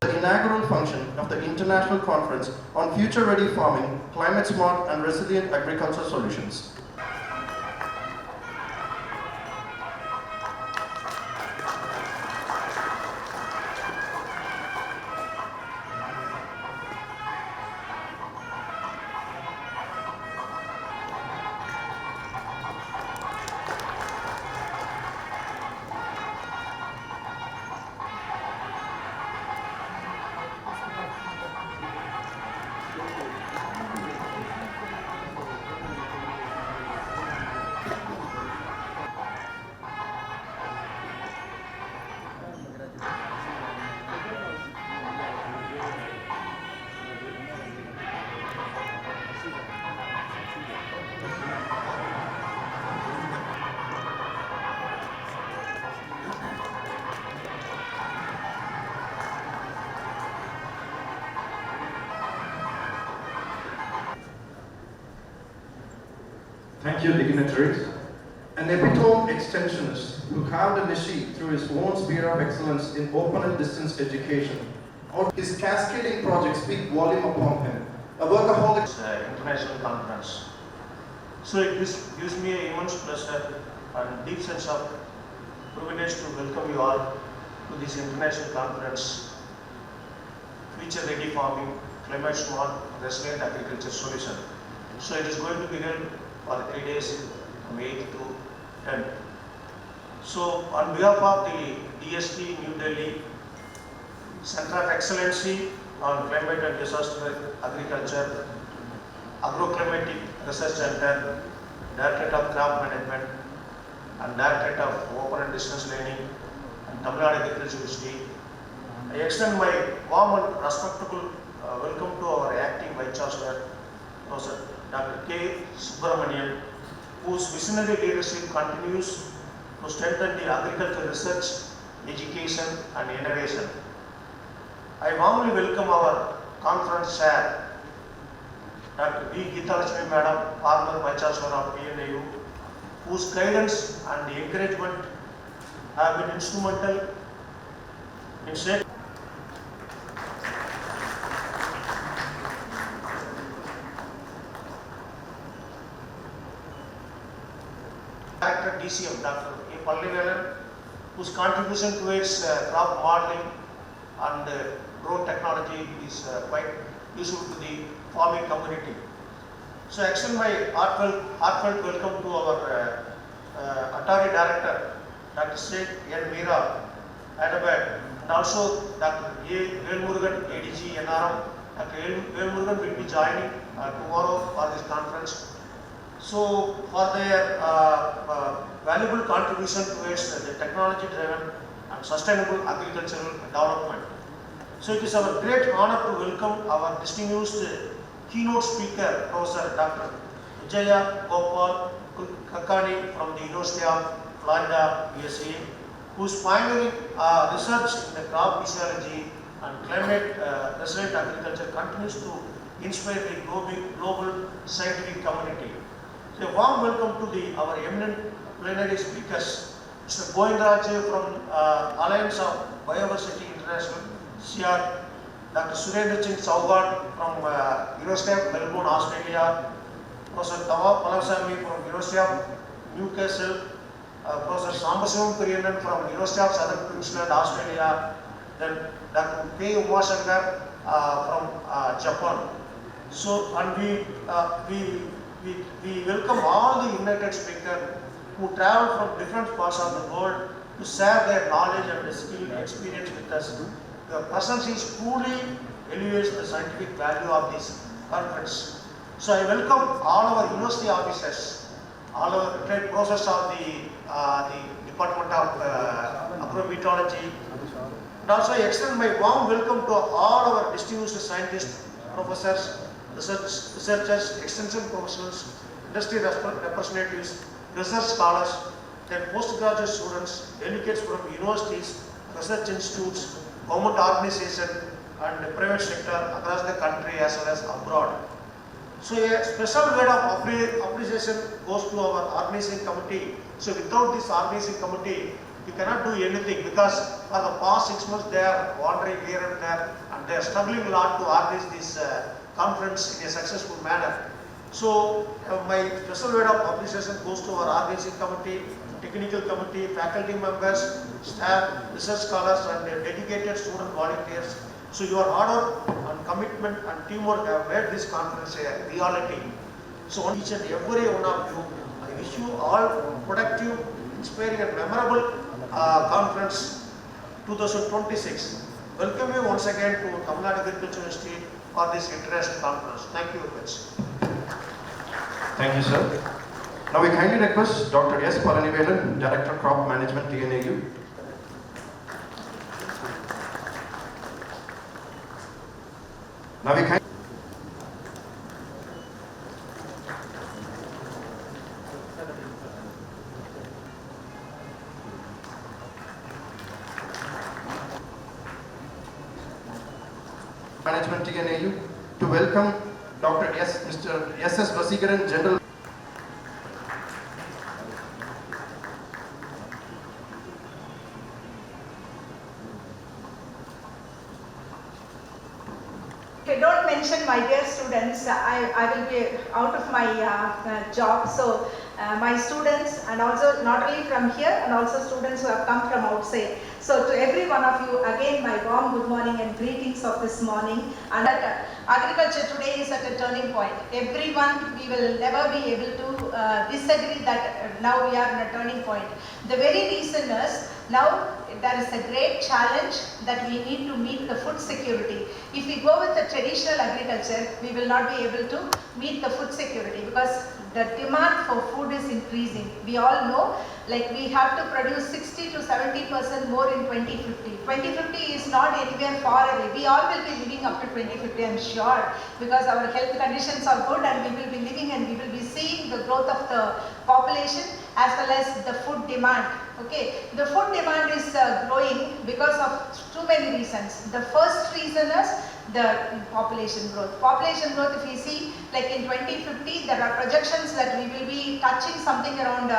The inaugural function of the International Conference on Future Ready Farming, Climate Smart and Resilient Agriculture Solutions. Thank you, dignitaries. An epitome extensionist who carved a niche through his own sphere of excellence in open and distance education. His cascading projects speak volume upon him. A workaholic international conference. So it gives me an immense pleasure and deep sense of privilege to welcome you all to this international conference, Future Ready Farming, Climate Smart, Resilient Agriculture Solution. So it is going to be held for 3 days from 8th to 10th. So on behalf of the DST New Delhi Center of Excellency on Climate and Disaster Agriculture, Agroclimatic Research Center, Directorate of Crop Management and Directorate of Open and Distance Learning and Tamil Nadu Agriculture University, I extend my warm and respectful welcome to our Acting Vice Chancellor, Professor Dr. K. Subramanian, whose visionary leadership continues to strengthen the agricultural research, education and innovation. I warmly welcome our conference chair, Dr. B. Geeta Lakshmi Madam, former Vice Chancellor of PNAU, whose guidance and encouragement have been instrumental in shaping Director DCM, Dr. A. Pallivelan, whose contribution towards crop modeling and drone technology is quite useful to the farming community. So I extend my heartfelt welcome to our Attorney Director, Dr. Sheikh N. Meera, Hyderabad, and also Dr. A. Velmurugan, ADG NRM. Dr. Velmurugan will be joining tomorrow for this conference. So for their valuable contribution towards the technology-driven and sustainable agricultural development. So it is our great honor to welcome our distinguished keynote speaker, Professor Dr. Vijaya Gopal Kakani from the University of Florida, USA, whose pioneering research in the crop physiology and climate resilient agriculture continues to inspire the global scientific community. So a warm welcome to our eminent plenary speakers, Mr. Govindraj from Alliance of Biodiversity International, CR, Dr. Surendra Singh Chauhan from University of Melbourne, Australia, Professor Tawa Palasamy from University of Newcastle, Professor Sambasivam Kuriyanan from University of Southern Queensland, Australia, then Dr. K. Umashankar from Japan. So, and we welcome all the invited speakers who travel from different parts of the world to share their knowledge and skill experience with us. The presence is truly elevates the scientific value of this conference. So I welcome all our university officers, all our retired professors of the Department of Agrometallurgy, and also I extend my warm welcome to all our distinguished scientists, professors, researchers, extension professionals, industry representatives, research scholars, then postgraduate students, delegates from universities, research institutes, government organizations and the private sector across the country as well as abroad. So a special word of appreciation goes to our organizing committee. So without this organizing committee, you cannot do anything because for the past 6 months they are wandering here and there and they are struggling a lot to organize this conference in a successful manner. So my special word of appreciation goes to our organizing committee, technical committee, faculty members, staff, research scholars and dedicated student volunteers. So your hard work and commitment and teamwork have made this conference a reality. So on each and every one of you, I wish you all productive, inspiring and memorable conference 2026. Welcome you once again to Tamil Nadu Agriculture University for this international conference. Thank you very much. Thank you, sir. Now we kindly request Dr. S. Palanivelan, Director Crop Management, TNAU. Now we kindly Management TNAU to welcome Dr. Mr. S.S. Vasigaran, General. If I don't mention my dear students, I will be out of my job. So my students, and also not only from here and also students who have come from outside. So to every one of you, again my warm good morning and greetings of this morning. And agriculture today is at a turning point. Everyone, we will never be able to disagree that now we are in a turning point. The very reason is now there is a great challenge that we need to meet the food security. If we go with the traditional agriculture, we will not be able to meet the food security because the demand for food is increasing. We all know, like we have to produce 60 to 70% more in 2050. 2050 is not anywhere far away. We all will be living up to 2050, I'm sure, because our health conditions are good and we will be living and we will be seeing the growth of the population as well as the food demand. Okay, the food demand is growing because of too many reasons. The first reason is the population growth. Population growth, if you see, like in 2050, there are projections that we will be touching something around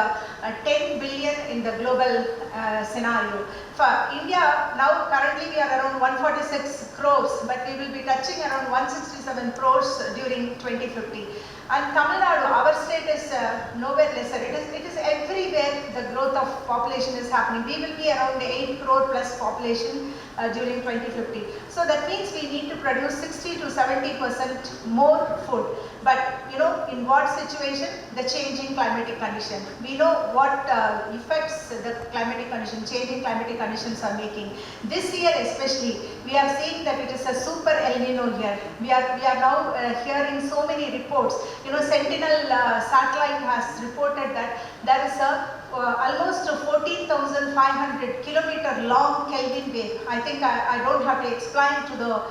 10 billion in the global scenario. For India, now currently we are around 146 crores, but we will be touching around 167 crores during 2050. And Tamil Nadu, our state is nowhere lesser. It is everywhere the growth of population is happening. We will be around 8 crore plus population during 2050. So that means we need to produce 60 to 70% more food. But you know, in what situation? The changing climatic condition. We know what effects the climatic condition, changing climatic conditions are making. This year especially, we are seeing that it is a super El Nino year. We are now hearing so many reports. You know, Sentinel satellite has reported that there is a almost 14,500 kilometer long Kelvin wave. I think I don't have to explain to the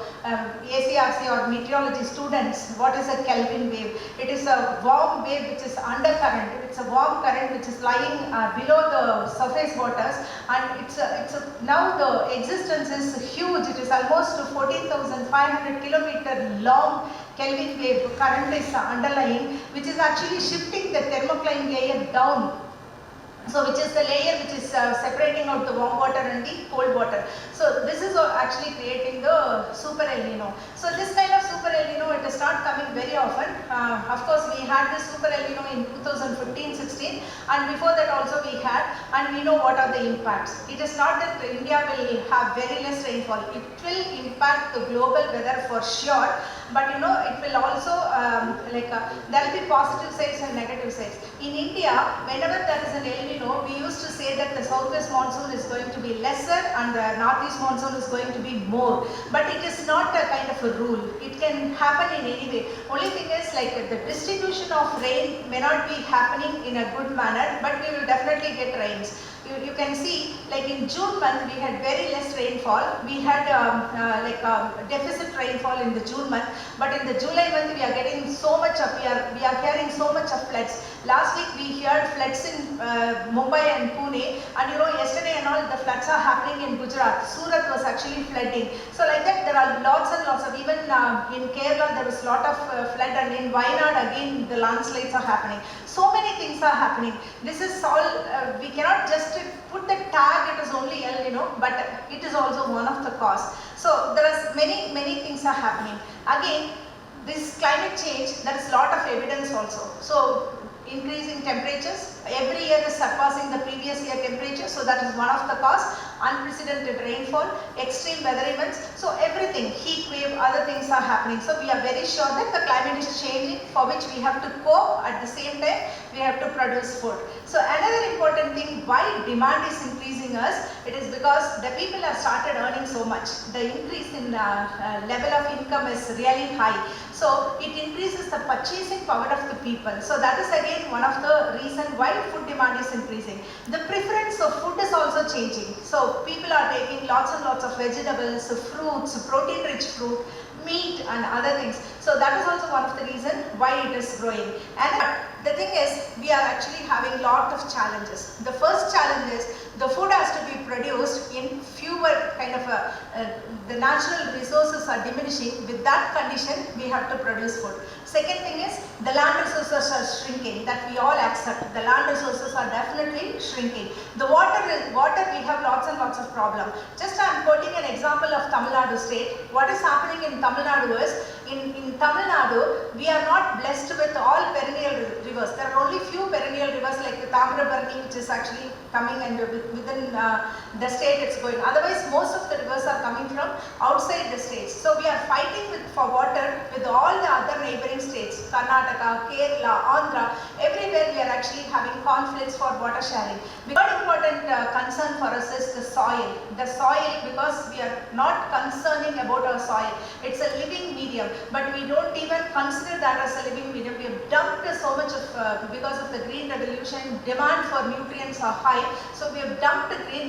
ACRC or meteorology students what is a Kelvin wave. It is a warm wave which is undercurrent. It's a warm current which is lying below the surface waters, and now the existence is huge. It is almost 14,500 kilometer long Kelvin wave current is underlying, which is actually shifting the thermocline layer down. So which is the layer which is separating out the warm water and the cold water. So this is actually creating the super El Nino. So this kind of super El Nino, it is not coming very often. Of course we had this super El Nino in 2015-16, and before that also we had, and we know what are the impacts. It is not that India will have very less rainfall. It will impact the global weather for sure, but you know, it will also there will be positive sides and negative sides. In India, whenever there is an El Nino, we used to say that the southwest monsoon is going to be lesser and the northeast monsoon is going to be more. But it is not a kind of a rule. It can happen in any way. Only thing is, like, the distribution of rain may not be happening in a good manner, but we will definitely get rains. You can see, like in June month, we had very less rainfall. We had deficit rainfall in the June month, but in the July month, we are getting so much of, we are hearing so much of floods. Last week, we heard floods in Mumbai and Pune, and you know, yesterday and all, the floods are happening in Gujarat. Surat was actually flooding. So like that, there are lots and lots of, even in Kerala, there was a lot of flood, and in Wayanad, again, the landslides are happening. So many things are happening. This is all, we cannot just put the tag, it is only L, but it is also one of the cause. So there is many things are happening. Again, this climate change, there is a lot of evidence also. So increasing temperatures, every year is surpassing the previous year temperature, so that is one of the cause. Unprecedented rainfall, extreme weather events, so everything, heat wave, other things are happening. So we are very sure that the climate is changing, for which we have to cope. At the same time, we have to produce food. So another important thing, why demand is increasing us, it is because the people have started earning so much. The increase in level of income is really high. So it increases the purchasing power of the people. So that is again one of the reason why food demand is increasing. The preference of food is also changing. So people are taking lots and lots of vegetables, fruits, protein-rich fruit, meat and other things. So that is also one of the reason why it is growing. And the thing is, we are actually having lot of challenges. The first challenge is the food has to be produced in fewer kind of the natural resources are diminishing. With that condition, we have to produce food. Second thing is the land resources are shrinking, that we all accept. The land resources are definitely shrinking. The water we have lots and lots of problem. Just I am quoting an example of Tamil Nadu state. What is happening in Tamil Nadu is, in Tamil Nadu, we are not blessed with all perennial rivers. There are only few perennial rivers like the Tamrabarni, which is actually coming and within the state it's going. Otherwise, most of the rivers are coming from outside the states. So we are fighting for water with all the other neighboring states, Karnataka, Kerala, Andhra, everywhere we are actually having conflicts for water sharing. The third important concern for us is the soil. The soil, because we are not concerning about our soil. It's a living medium, but we don't even consider that as a living medium. We have dumped so much of, because of the green revolution, demand for nutrients are high. So we have dumped green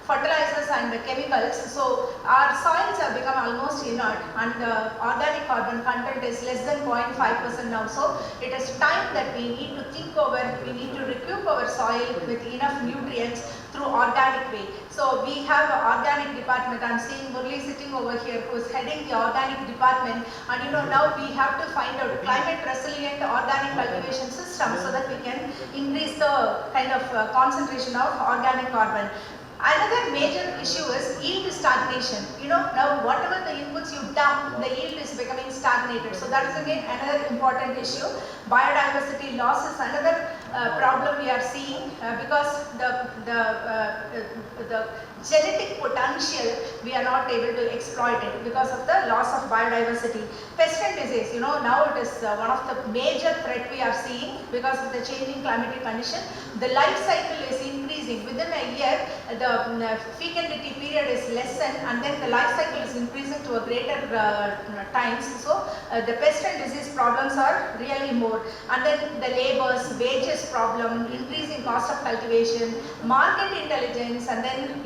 fertilizers and chemicals. So our soils have become almost inert, and the organic carbon content is less than 0.5% now. So it is time that we need to think over, we need to recoup our soil with enough nutrients through organic way. So we have an organic department. I'm seeing Murli sitting over here, who is heading the organic department. And now we have to find out climate resilient organic cultivation system so that we can increase the kind of concentration of organic carbon. Another major issue is yield stagnation. Now whatever the inputs you dump, the yield is becoming stagnated. So that is again another important issue. Biodiversity loss is another problem we are seeing because the genetic potential, we are not able to exploit it because of the loss of biodiversity. Pest and disease, now it is one of the major threat we are seeing because of the changing climatic condition. The life cycle is increasing. Within a year, the fecundity period is lessened, and then the life cycle is increasing to a greater times. So the pest and disease problems are really more. And then the labor's wages problem, increasing cost of cultivation, market intelligence, and then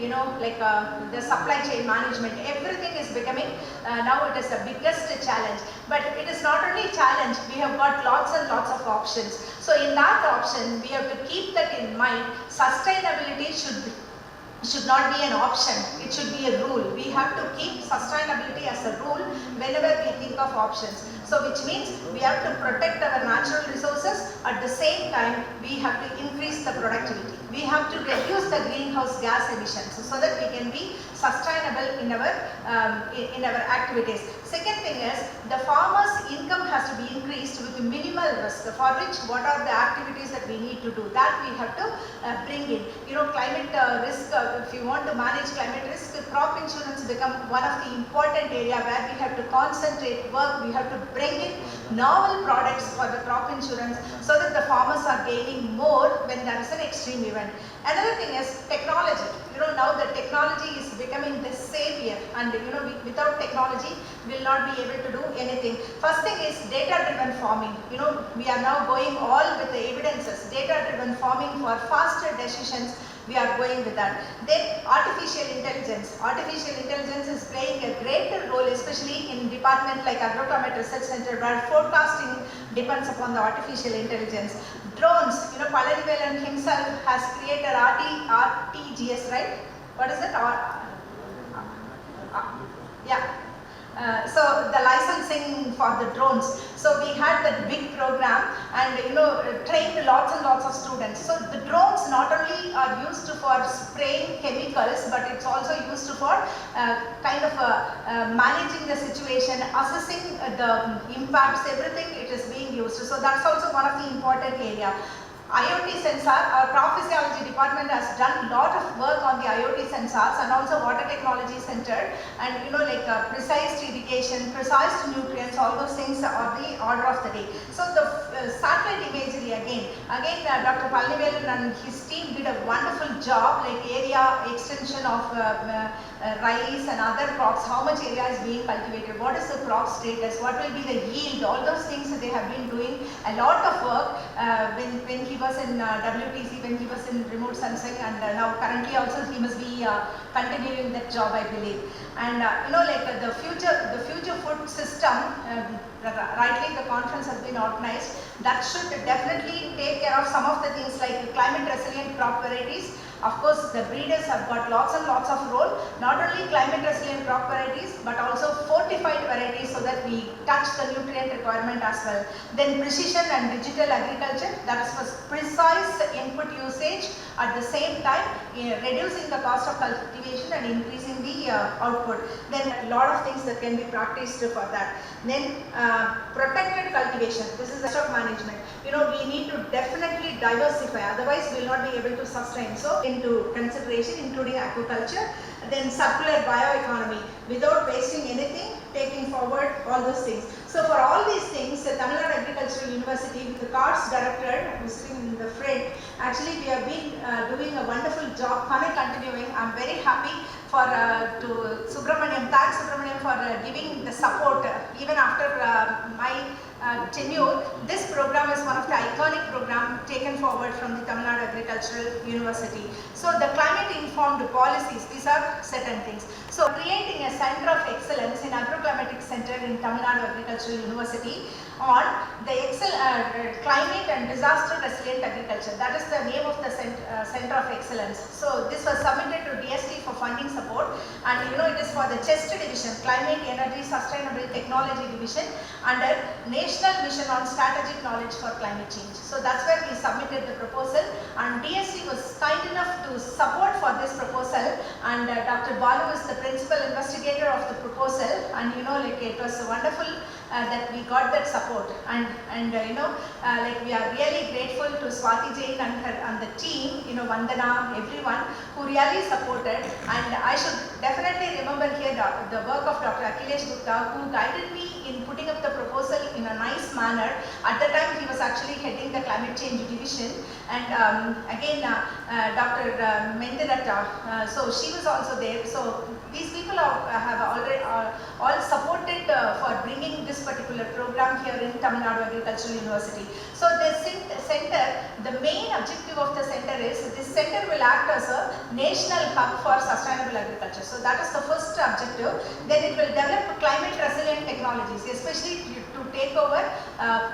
the supply chain management, everything is becoming now it is the biggest challenge. But it is not only challenge, we have got lots and lots of options. So in that option, we have to keep that in mind. Sustainability should not be an option, it should be a rule. We have to keep sustainability as a rule whenever we think of options. So which means we have to protect our natural resources, at the same time we have to increase the productivity. We have to reduce the greenhouse gas emissions so that we can be sustainable in our activities. Second thing is, the farmer's income has to be increased with minimal risk, for which what are the activities that we need to do, that we have to bring in. Climate risk, if you want to manage climate risk, crop insurance become one of the important area where we have to concentrate work. We have to bring in novel products for the crop insurance so that the farmers are gaining more when there is an extreme event. Another thing is technology. Now the technology is becoming the savior, and without technology we will not be able to do anything. First thing is data-driven farming. We are now going all with the evidences. Data-driven farming for faster decisions, we are going with that. Then artificial intelligence. Artificial intelligence is playing a greater role, especially in department like Agroclimate Research Center, where forecasting depends upon the artificial intelligence. Drones, Palanivelan himself has created RTGS, right? What is it? Yeah. So the licensing for the drones. So we had that big program and trained lots and lots of students. So the drones not only are used for spraying chemicals, but it's also used for managing the situation, assessing the impacts, everything it is being used. So that's also one of the important area. IoT sensor, our crop physiology department has done a lot of work on the IoT sensors and also water technology center, and precise irrigation, precise nutrients, all those things are the order of the day. So the satellite imagery again Dr. Palnivellan and his team did a wonderful job, like area extension of rice and other crops, how much area is being cultivated, what is the crop status, what will be the yield, all those things that they have been doing a lot of work when he was in WTC, when he was in remote sensing, and now currently also he must be continuing that job, I believe. And the future food system, rightly the conference has been organized, that should definitely take care of some of the things like climate resilient crop varieties. Of course, the breeders have got lots and lots of role, not only climate resilient crop varieties, but also fortified varieties so that we touch the nutrient requirement as well. Then precision and digital agriculture, that is for precise input usage, at the same time reducing the cost of cultivation and increasing the output. Then a lot of things that can be practiced for that. Then protected cultivation, this is stock management. We need to definitely diversify, otherwise we will not be able to sustain. So into consideration, including aquaculture. Then circular bioeconomy, without wasting anything, taking forward all those things. So for all these things, the Tamil Nadu Agricultural University with the CARDS director who's sitting in the front, actually we have been doing a wonderful job, continuing. I'm very happy to Subramaniam, thanks Subramaniam for giving the support even after my tenure. This program is one of the iconic programs taken forward from the Tamil Nadu Agricultural University. So the climate informed policies, these are certain things. So creating a center of excellence in agroclimatic center in Tamil Nadu Agricultural University on the climate and disaster resilient agriculture. That is the name of the center of excellence. So this was submitted to DST for funding support, and it is for the CHEST division, Climate Energy Sustainable Technology division, under National Mission on Strategic Knowledge for Climate Change. So that's where we submitted the proposal, and DST was kind enough to support for this proposal, and Dr. Balu is the principal investigator of the proposal, and it was wonderful that we got that support, and we are really grateful to Swati Jain and the team, Vandana, everyone who really supported. And I should definitely remember here the work of Dr. Akhilesh Gupta, who guided me in putting up the proposal in a nice manner. At the time he was actually heading the climate change division, and again Dr. Mendiratta, so she was also there. So these people have already all supported for bringing this particular program here in Tamil Nadu Agricultural University. So this center, the main objective of the center is, this center will act as a national hub for sustainable agriculture. So that is the first objective. Then it will develop climate resilient technologies, especially to take over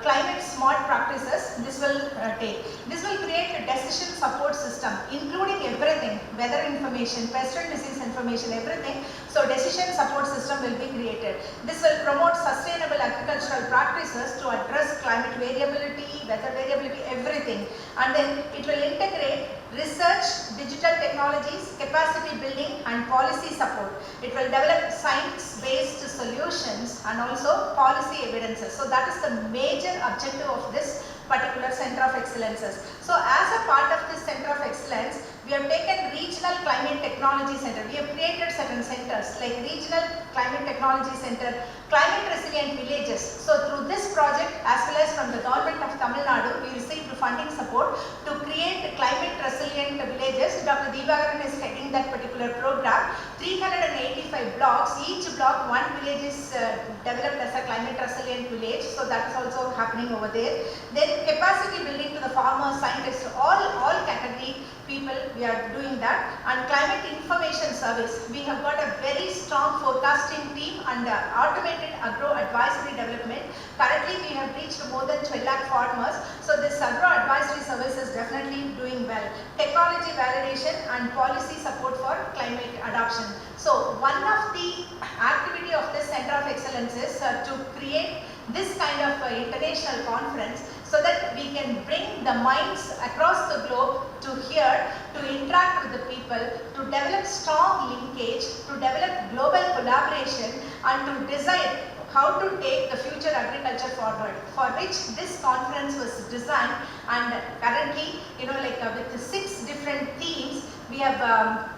climate smart practices. This will create a decision support system, including everything, weather information, pest and disease information, everything. So decision support system will be created. This will promote sustainable agricultural practices to address climate variability, weather variability, everything. And then it will integrate research, digital technologies, capacity building and policy support. It will develop science-based solutions and also policy evidences. So that is the major objective of this particular Center of Excellences. So as a part of this Center of Excellence, we have taken Regional Climate Technology Center. We have created certain centers like Regional Climate Technology Center, Climate Resilient Villages. So through this project, as well as from the government of Tamil Nadu, we received funding support to create climate resilient villages. Dr. Deebagaran is heading that particular program. 385 blocks, each block one village is developed as a climate resilient village. So that is also happening over there. Then capacity building to the farmers, scientists, all category people, we are doing that. And climate information service, we have got a very strong forecasting team and automated agro advisory development. Currently we have reached more than 12 lakh farmers. So this agro advisory service is definitely doing well. Technology validation and policy support for climate adoption. So one of the activity of this Center of Excellence is to create this kind of international conference so that we can bring the minds across the globe to here, to interact with the people, to develop strong linkage, to develop global collaboration, and to decide how to take the future agriculture forward, for which this conference was designed. And currently, with the 6 different themes, we have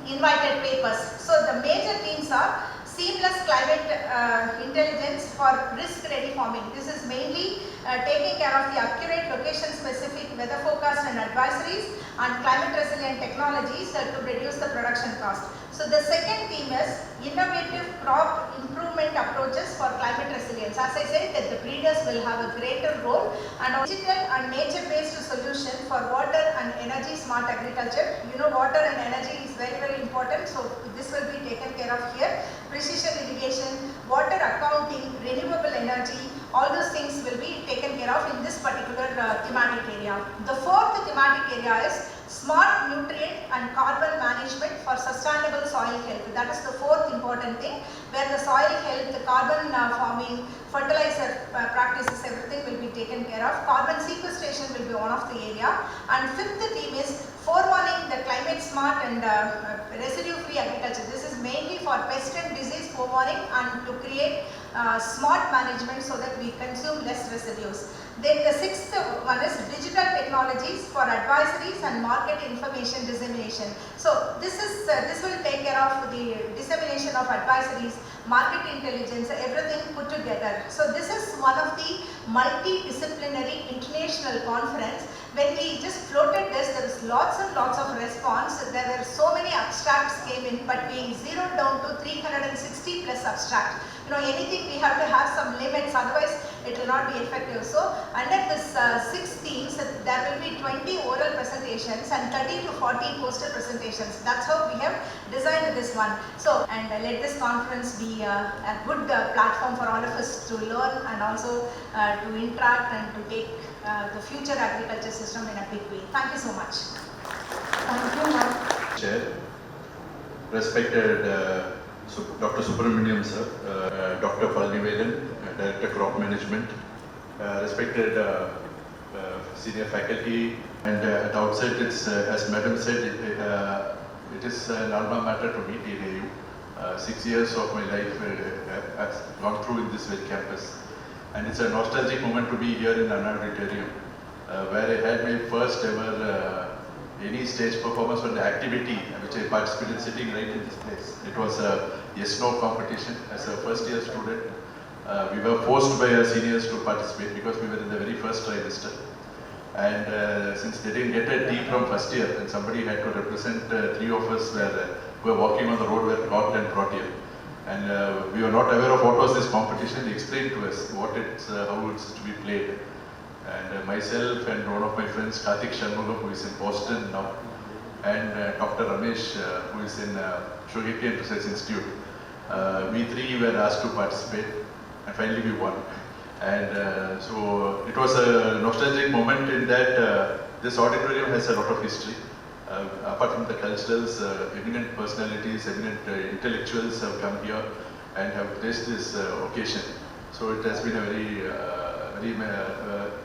invited papers. So the major themes are seamless climate intelligence for risk-ready farming. This is mainly taking care of the accurate location-specific weather forecast and advisories and climate-resilient technologies to reduce the production cost. So the second theme is innovative crop improvement approaches for climate resilience. As I said, that the breeders will have a greater role, and digital and nature-based solution for water and energy smart agriculture. Water and energy is very, very important, so this will be taken care of here. Precision irrigation, water accounting, renewable energy, all those things will be taken care of in this particular thematic area. The fourth thematic area is smart nutrient and carbon management for sustainable soil health. That is the fourth important thing, where the soil health, the carbon farming, fertilizer practices, everything will be taken care of. Carbon sequestration will be one of the area. And fifth theme is forewarning the climate smart and residue-free agriculture. This is mainly for pest and disease forewarning and to create smart management so that we consume less residues. Then the sixth one is digital technologies for advisories and market information dissemination. So this will take care of the dissemination of advisories, market intelligence, everything put together. So this is one of the multidisciplinary international conference. When we just floated this, there was lots and lots of response. There were so many abstracts came in, but we zeroed down to 360 plus abstract. Anything we have to have some limits, otherwise it will not be effective. So under this 6 themes, there will be 20 oral presentations and 30 to 40 poster presentations. That's how we have designed this one. So, and let this conference be a good platform for all of us to learn and also to interact and to take the future agriculture system in a big way. Thank you so much. Thank you, ma'am. Chair, respected Dr. Subramaniam sir, Dr. Palnivelan, Director Crop Management, respected senior faculty, and at the outset, it's as Madam said, it is an alma mater to me, TNAU. 6 years of my life has gone through in this very campus, and it's a nostalgic moment to be here in an auditorium, where I had my first ever any stage performance on the activity which I participated sitting right in this place. It was a yes-no competition. As a first year student, we were forced by our seniors to participate because we were in the very first trimester. And since they didn't get a team from first year, and somebody had to represent 3 of us who were walking on the road were caught and brought here. And we were not aware of what was this competition. They explained to us what it's, how it's to be played. And myself and one of my friends, Karthik Shanmugam, who is in Boston now, and Dr. Ramesh, who is in Shogakian Research Institute, we 3 were asked to participate, and finally we won. And so it was a nostalgic moment in that this auditorium has a lot of history. Apart from the culturals, eminent personalities, eminent intellectuals have come here and have graced this occasion. So it has been a very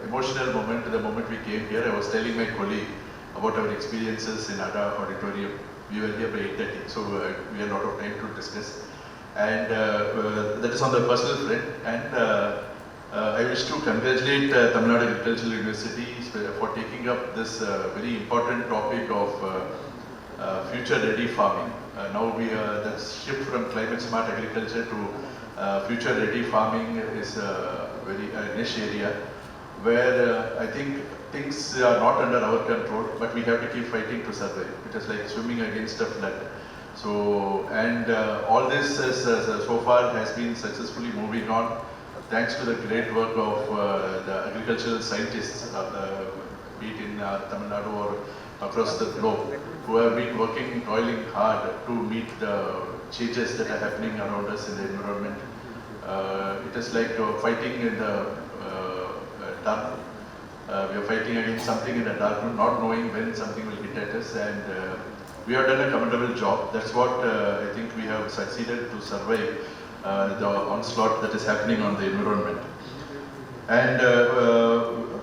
emotional moment. The moment we came here, I was telling my colleague about our experiences in Ada Auditorium. We were here by 8:30, so we had a lot of time to discuss. And that is on the personal front. And I wish to congratulate Tamil Nadu Agricultural University for taking up this very important topic of future-ready farming. Now the shift from climate smart agriculture to future-ready farming is a very niche area where I think things are not under our control, but we have to keep fighting to survive. It is like swimming against a flood. So, and all this so far has been successfully moving on thanks to the great work of the agricultural scientists, be it in Tamil Nadu or across the globe, who have been working, toiling hard to meet the changes that are happening around us in the environment. It is like fighting in the dark. We are fighting against something in the dark room, not knowing when something will hit at us, and we have done a commendable job. That's what I think we have succeeded to survive the onslaught that is happening on the environment. And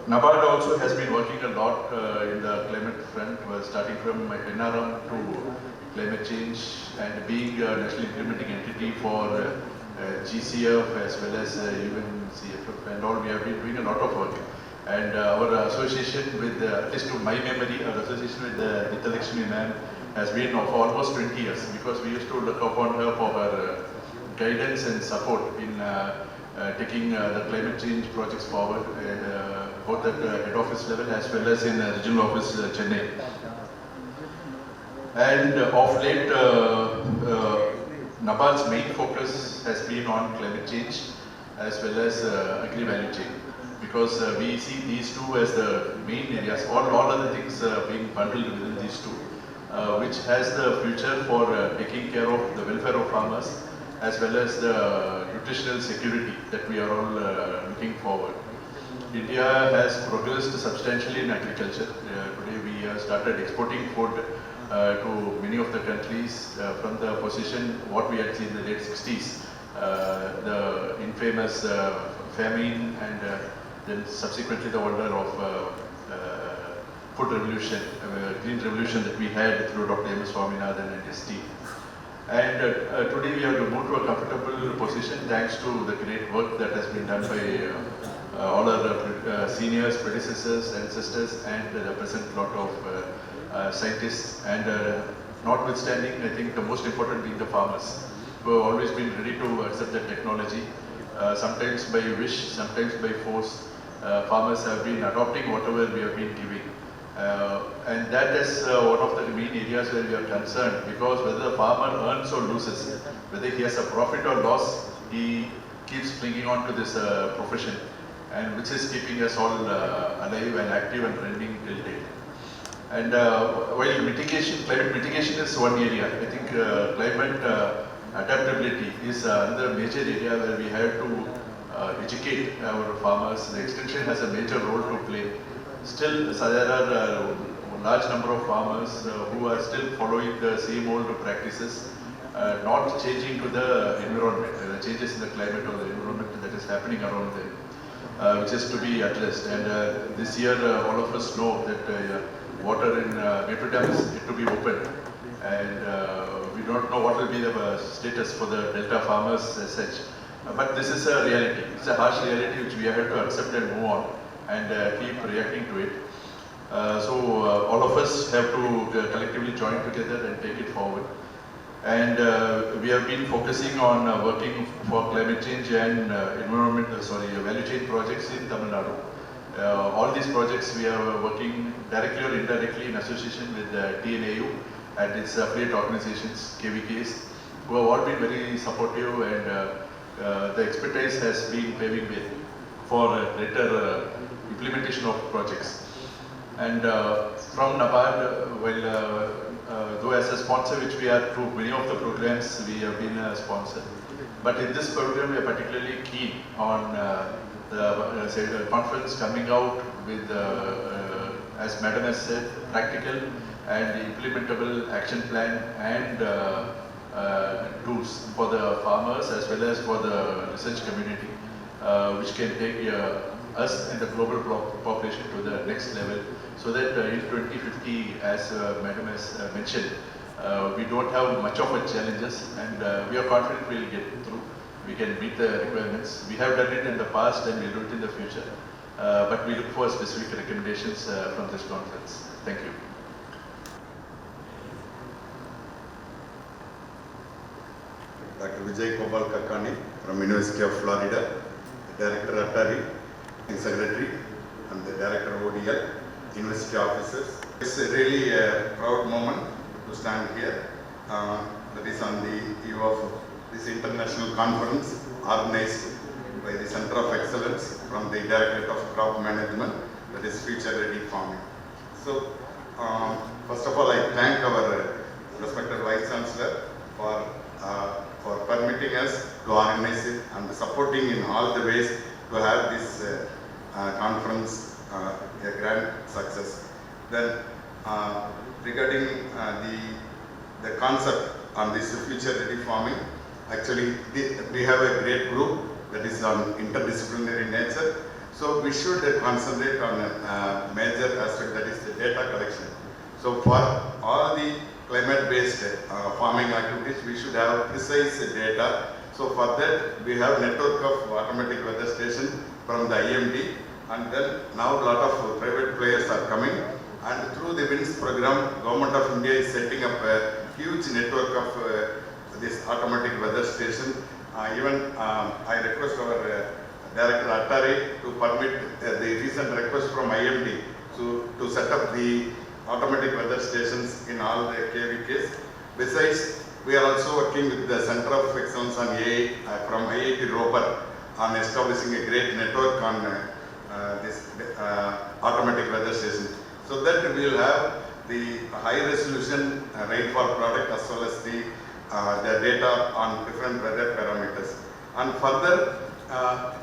NABARD also has been working a lot in the climate front, starting from NRM to climate change and being a national implementing entity for GCF as well as UNCFF and all. We have been doing a lot of work. And our association with, at least to my memory, our association with Nitya Lakshmi ma'am has been for almost 20 years, because we used to look upon her for her guidance and support in taking the climate change projects forward, both at head office level as well as in regional office Chennai. And of late, NABARD's main focus has been on climate change as well as agri-value chain, because we see these two as the main areas, all other things being bundled within these two, which has the future for taking care of the welfare of farmers as well as the nutritional security that we are all looking forward. India has progressed substantially in agriculture. Today we have started exporting food to many of the countries from the position what we had seen in the late 60s, the infamous famine, and then subsequently the wonder of food revolution, green revolution that we had through Dr. M.S. Swaminathan and his team. And today we have moved to a comfortable position thanks to the great work that has been done by all our seniors, predecessors, ancestors, and the present lot of scientists. And notwithstanding, I think the most important being the farmers, who have always been ready to accept the technology, sometimes by wish, sometimes by force. Farmers have been adopting whatever we have been giving. And that is one of the main areas where we are concerned, because whether the farmer earns or loses, whether he has a profit or loss, he keeps clinging on to this profession, and which is keeping us all alive and active and running till date. And while mitigation, climate mitigation is one area, I think climate adaptability is another major area where we have to educate our farmers. The extension has a major role to play. Still, there are a large number of farmers who are still following the same old practices, not changing to the environment, the changes in the climate or the environment that is happening around them, which is to be addressed. And this year, all of us know that water in Metro Dam is yet to be opened, and we don't know what will be the status for the Delta farmers as such. But this is a reality. It's a harsh reality which we have to accept and move on and keep reacting to it. So all of us have to collectively join together and take it forward. And we have been focusing on working for climate change and value chain projects in Tamil Nadu. All these projects we are working directly or indirectly in association with TNAU and its affiliate organizations, KVKs, who have all been very supportive, and the expertise has been paving way for greater implementation of projects. And from NABARD, though as a sponsor, which we are through many of the programs, we have been a sponsor. But in this program, we are particularly keen on the conference coming out with, as Madam has said, practical and implementable action plan and tools for the farmers as well as for the research community, which can take us and the global population to the next level, so that in 2050, as Madam has mentioned, we don't have much of a challenges, and we are confident we will get through. We can meet the requirements. We have done it in the past and we will do it in the future. But we look for specific recommendations from this conference. Thank you. Dr. Vijay Gopal Kakani from University of Florida, Director of Atari, Secretary, and the Director of ODL, University Officers. It's really a proud moment to stand here. That is on the eve of this international conference organized by the Center of Excellence from the Directorate of Crop Management, that is Future Ready Farming. So, first of all, I thank our respected Vice Chancellor for permitting us to organize it and supporting in all the ways to have this conference a grand success. Then, regarding the concept on this future ready farming, Actually, we have a great group that is on interdisciplinary nature. So we should concentrate on a major aspect, that is the data collection. So for all the climate-based farming activities, we should have precise data. So for that, we have network of automatic weather station from the IMD, and then now a lot of private players are coming. And through the WINS program, Government of India is setting up a huge network of this automatic weather station. Even I request our Director Attari to permit the recent request from IMD to set up the automatic weather stations in all the KVKs. Besides, we are also working with the Center of Excellence on AI from IIT Roper on establishing a great network on this automatic weather station. So that we will have the high resolution rainfall product as well as the data on different weather parameters. And further,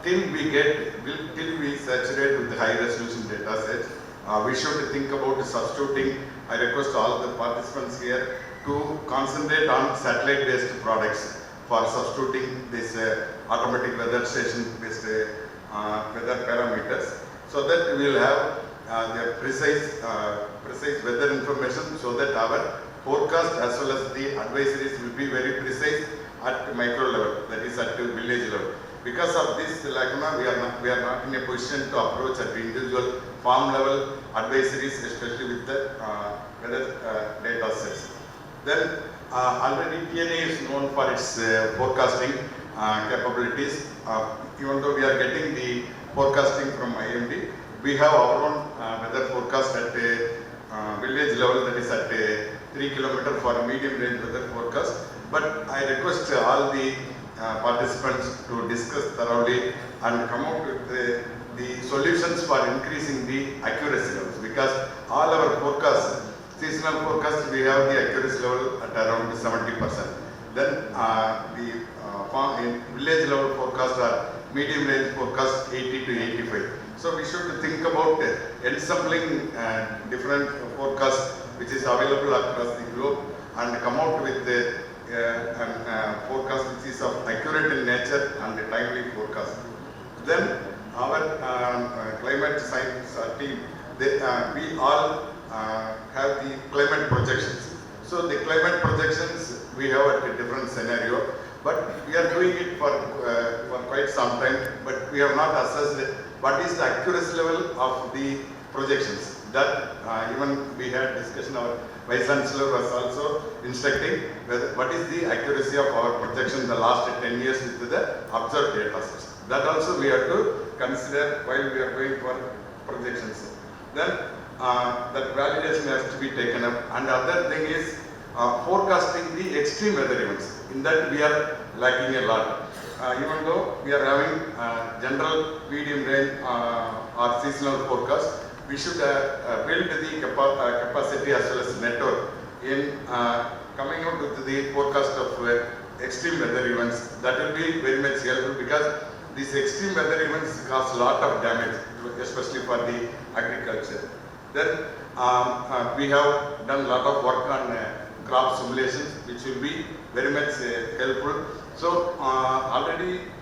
till we saturate with the high resolution data set, we should think about substituting. I request all the participants here to concentrate on satellite based products for substituting this automatic weather station based weather parameters, so that we will have the precise weather information, so that our forecast as well as the advisories will be very precise at micro level, that is at village level. Because of this, we are not in a position to approach at individual farm level advisories, especially with the weather data sets. Then already TNA is known for its forecasting capabilities. Even though we are getting the forecasting from IMD, we have our own weather forecast at a village level, that is at a 3 km for a medium range weather forecast. But I request all the participants to discuss thoroughly and come out with the solutions for increasing the accuracy levels, because all our forecasts, seasonal forecast, we have the accuracy level at around 70%. Then the village level forecast or medium range forecast 80 to 85. So we should think about ensembling different forecasts which is available across the globe and come out with the forecast which is of accurate in nature and a timely forecast. Then our climate science team, we all have the climate projections. So the climate projections we have at a different scenario, but we are doing it for quite some time, but we have not assessed what is the accuracy level of the projections. That even we had discussion, our Vice Chancellor was also instructing what is the accuracy of our projection in the last 10 years with the observed data sets. That also we have to consider while we are going for projections. Then that validation has to be taken up. And the other thing is forecasting the extreme weather events. In that we are lacking a lot. Even though we are having general medium range or seasonal forecast, we should build the capacity as well as network in coming out with the forecast of extreme weather events. That will be very much helpful, because these extreme weather events cause a lot of damage, especially for the agriculture. Then we have done a lot of work on crop simulations, which will be very much helpful. So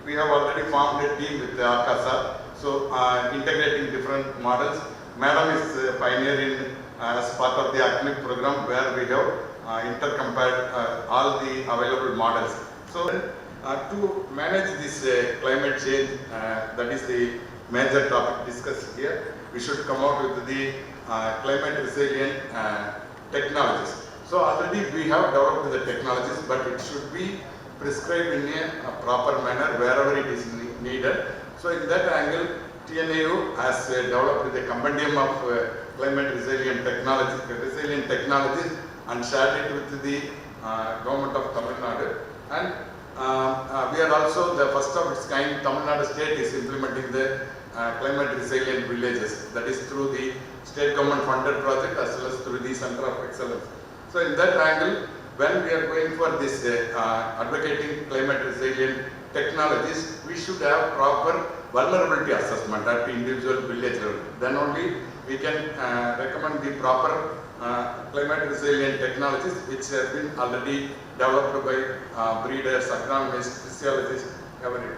we have already formed a team with Akasa. So integrating different models. Madam is a pioneer in as part of the ACMIC program, where we have intercompared all the available models. So to manage this climate change, that is the major topic discussed here, we should come out with the climate resilient technologies. So already we have developed the technologies, but it should be prescribed in a proper manner wherever it is needed. So in that angle, TNAU has developed a compendium of climate resilient technologies and shared it with the government of Tamil Nadu. And we are also the first of its kind. Tamil Nadu state is implementing the climate resilient villages. That is through the state government funded project as well as through the Center of Excellence. So in that angle, when we are going for this advocating climate resilient technologies, we should have proper vulnerability assessment at the individual village level. Then only we can recommend the proper climate resilient technologies which have been already developed by breeders, agronomists, physiologists, everything.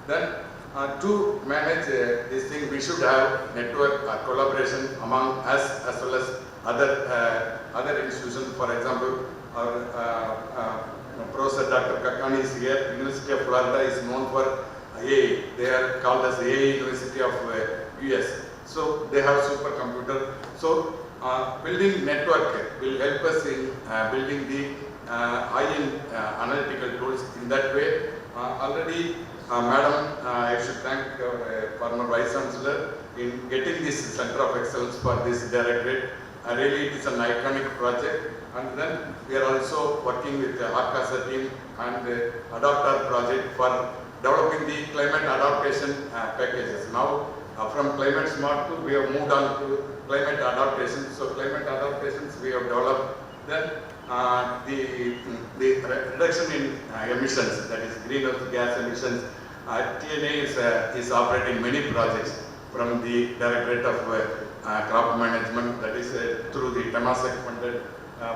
Then to manage this thing, we should have network collaboration among us as well as other institutions. For example, our Professor Dr. Kakani is here. University of Florida is known for AA. They are called as AA University of US. So they have supercomputer. So building network will help us in building the high-end analytical tools. In that way, already, Madam, I should thank our former Vice Chancellor in getting this Center of Excellence for this directorate. Really, it is an iconic project. And then we are also working with the ARCASA team and the Adaptar project for developing the climate adaptation packages. Now, from climate smart we have moved on to climate adaptation. So climate adaptations we have developed. Then the reduction in emissions, that is greenhouse gas emissions. TNA is operating many projects from the Directorate of Crop Management, that is through the Temasek funded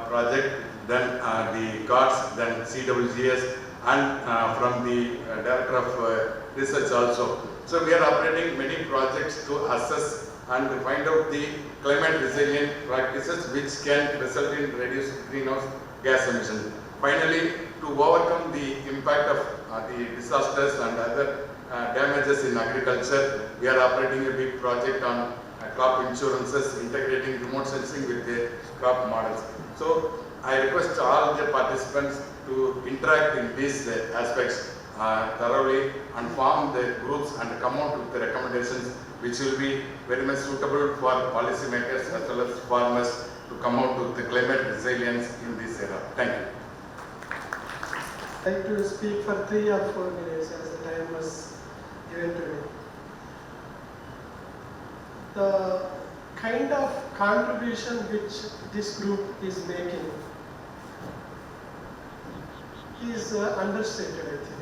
project, then the CARTS, then CWGS, and from the Director of Research also. So we are operating many projects to assess and find out the climate resilient practices which can result in reduced greenhouse gas emissions. Finally, to overcome the impact of the disasters and other damages in agriculture, we are operating a big project on crop insurances, integrating remote sensing with the crop models. So I request all the participants to interact in these aspects thoroughly and form the groups and come out with the recommendations which will be very much suitable for policymakers as well as farmers to come out with the climate resilience in this era. Thank you. I'd like to speak for 3 or 4 minutes as the time was given to me. The kind of contribution which this group is making is understated, I think.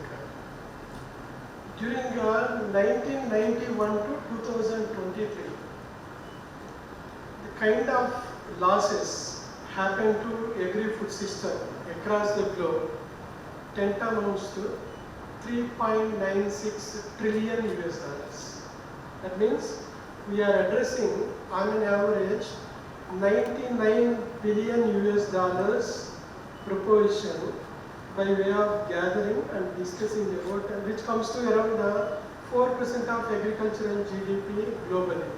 During 1991 to 2023, the kind of losses happened to agri-food system across the globe amounts to $3.96 trillion US dollars. That means we are addressing on an average 99 billion US dollars proposition by way of gathering and discussing about, which comes to around 4% of agricultural GDP globally.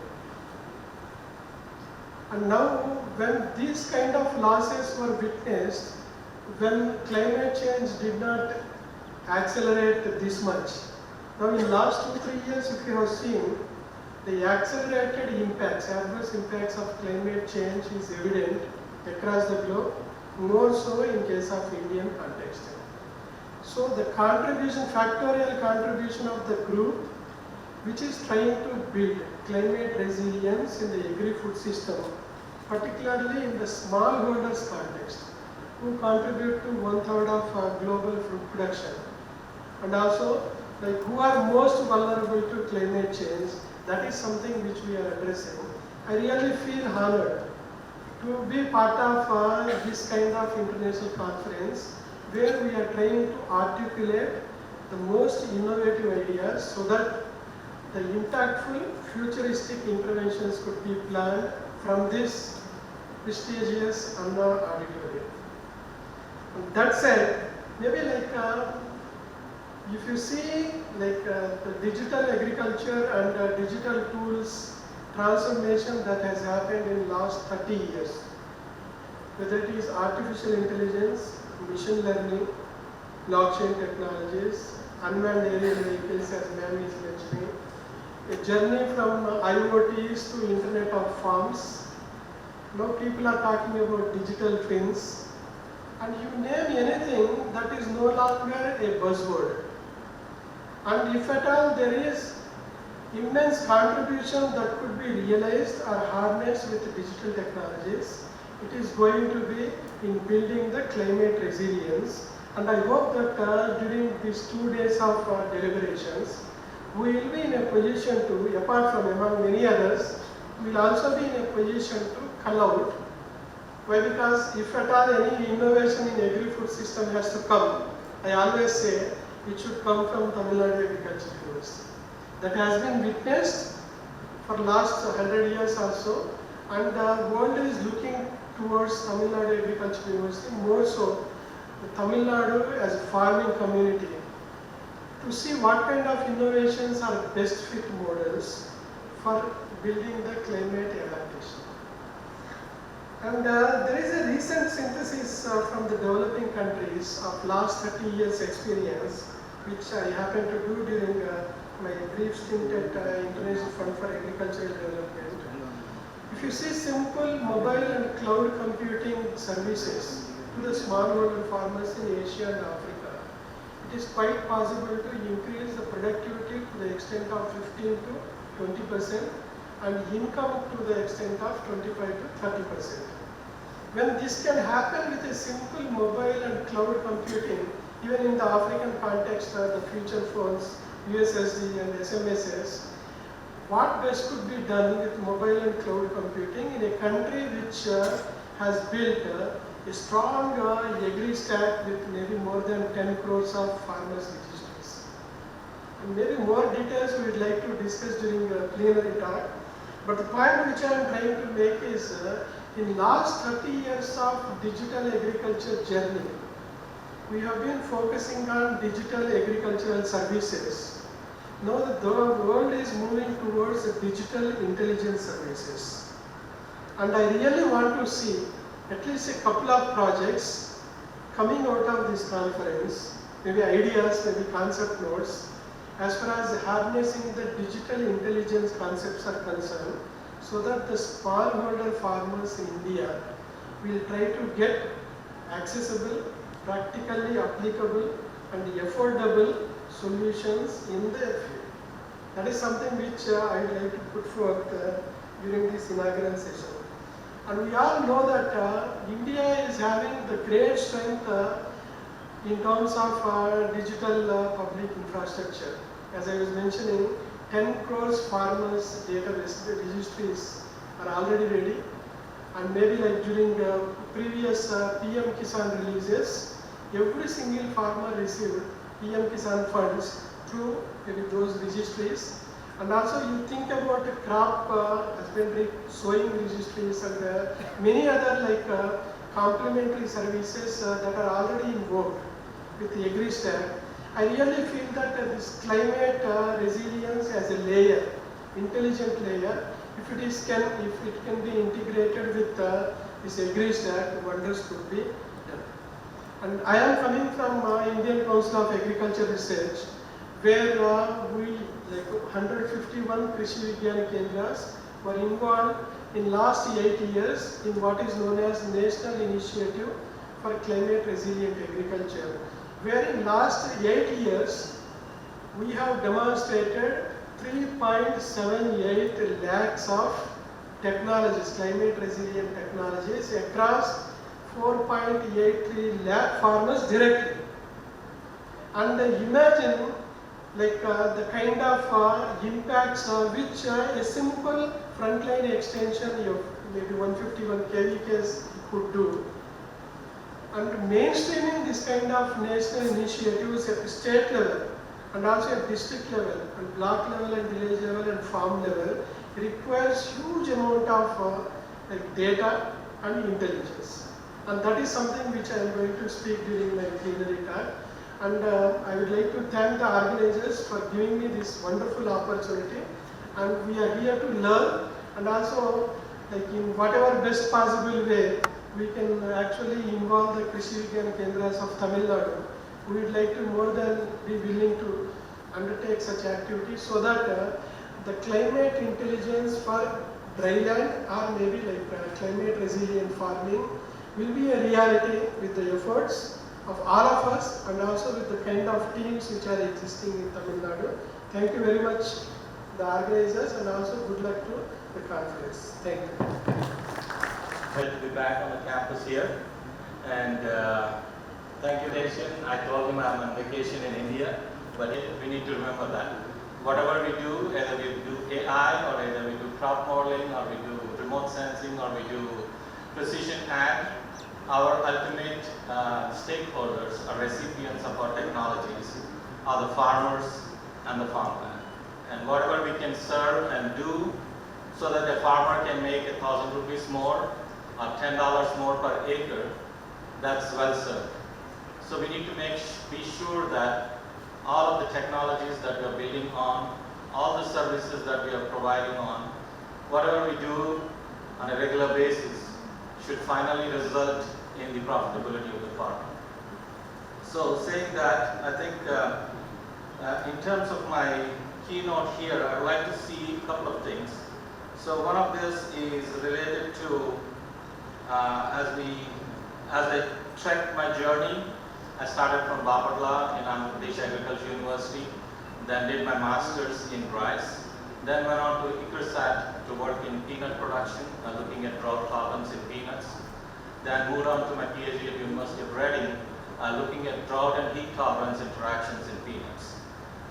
And now when these kind of losses were witnessed, when climate change did not accelerate this much. Now in last 2-3 years, if you have seen, the accelerated impacts, adverse impacts of climate change is evident across the globe, more so in case of Indian context. So the contribution, factorial contribution of the group, which is trying to build climate resilience in the agri-food system, particularly in the smallholders context, who contribute to 1/3 of global food production, and also like who are most vulnerable to climate change. That is something which we are addressing. I really feel honored to be part of this kind of international conference where we are trying to articulate the most innovative ideas so that the impactful futuristic interventions could be planned from this prestigious Anna auditorium. That said, maybe like if you see like the digital agriculture and digital tools transformation that has happened in last 30 years, whether it is artificial intelligence, machine learning, blockchain technologies, unmanned aerial vehicles as ma'am is mentioning, a journey from IoTs to Internet of Farms. Now people are talking about digital twins, and you name anything that is no longer a buzzword. And if at all there is immense contribution that could be realized or harnessed with digital technologies, it is going to be in building the climate resilience. And I hope that during these 2 days of deliberations, we will be in a position to, apart from among many others, we will also be in a position to call out Why? Because if at all any innovation in agri-food system has to come, I always say it should come from Tamil Nadu Agriculture University. That has been witnessed for last 100 years or so, and the world is looking towards Tamil Nadu Agriculture University, more so the Tamil Nadu as a farming community, to see what kind of innovations are best fit models for building the climate adaptation. And there is a recent synthesis from the developing countries of last 30 years experience, which I happened to do during my brief stint at International Fund for Agricultural Development. If you see simple mobile and cloud computing services to the smallholder farmers in Asia and Africa, it is quite possible to increase the productivity to the extent of 15 to 20% and income to the extent of 25 to 30%. When this can happen with a simple mobile and cloud computing, even in the African context, the future phones, USSD and SMSs, what best could be done with mobile and cloud computing in a country which has built a strong agri stack with maybe more than 10 crores of farmers registries. And maybe more details we would like to discuss during the plenary talk. But the point which I am trying to make is, in last 30 years of digital agriculture journey, we have been focusing on digital agricultural services. Now the world is moving towards digital intelligence services. And I really want to see at least a couple of projects coming out of this conference, maybe ideas, maybe concept notes, as far as harnessing the digital intelligence concepts are concerned, so that the smallholder farmers in India will try to get accessible, practically applicable and affordable solutions in their field. That is something which I would like to put forth during this inaugural session. And we all know that India is having the great strength in terms of digital public infrastructure. As I was mentioning, 10 crores farmers database registries are already ready, and maybe like during previous PM Kisan releases, every single farmer received PM Kisan funds through maybe those registries. And also you think about crop husbandry, sowing registries and many other like complementary services that are already in vogue with the AgriStack. I really feel that this climate resilience as a layer, intelligent layer, if it can be integrated with this AgriStack, wonders could be done. And I am coming from Indian Council of Agriculture Research, where we like 151 Krishi Vigyan Kendras were involved in last 8 years in what is known as National Initiative for Climate Resilient Agriculture, where in last 8 years we have demonstrated 3.78 lakhs of technologies, climate resilient technologies across 4.83 lakh farmers directly. And imagine like the kind of impacts which a simple frontline extension of maybe 151 kVKs could do. And mainstreaming this kind of national initiatives at the state level and also at district level and block level and village level and farm level requires huge amount of like data and intelligence. And that is something which I am going to speak during my plenary talk. And I would like to thank the organizers for giving me this wonderful opportunity. And we are here to learn, and also like in whatever best possible way we can actually involve the Krishi Vigyan Kendras of Tamil Nadu. We would like to more than be willing to undertake such activities so that the climate intelligence for dryland or maybe like climate resilient farming will be a reality with the efforts of all of us and also with the kind of teams which are existing in Tamil Nadu. Thank you very much, the organizers, and also good luck to the conference. Thank you. Well, to be back on the campus here, and thank you, Nation. I told him I'm on vacation in India, but we need to remember that whatever we do, either we do AI or either we do crop modeling or we do remote sensing or we do Precision Ag, our ultimate stakeholders or recipients of our technologies are the farmers and the farmland. And whatever we can serve and do so that a farmer can make 1,000 rupees more or $10 more per acre, that's well served. So we need to be sure that all of the technologies that we are building on, all the services that we are providing on, whatever we do on a regular basis should finally result in the profitability of the farmer. So saying that, I think in terms of my keynote here, I would like to see a couple of things. So one of this is related to as I trekked my journey, I started from Bapadla in Andhra Pradesh Agriculture University, then did my master's in rice, then went on to ICRSAT to work in peanut production, looking at drought tolerance in peanuts. Then moved on to my PhD at University of Reading, looking at drought and heat tolerance interactions in peanuts.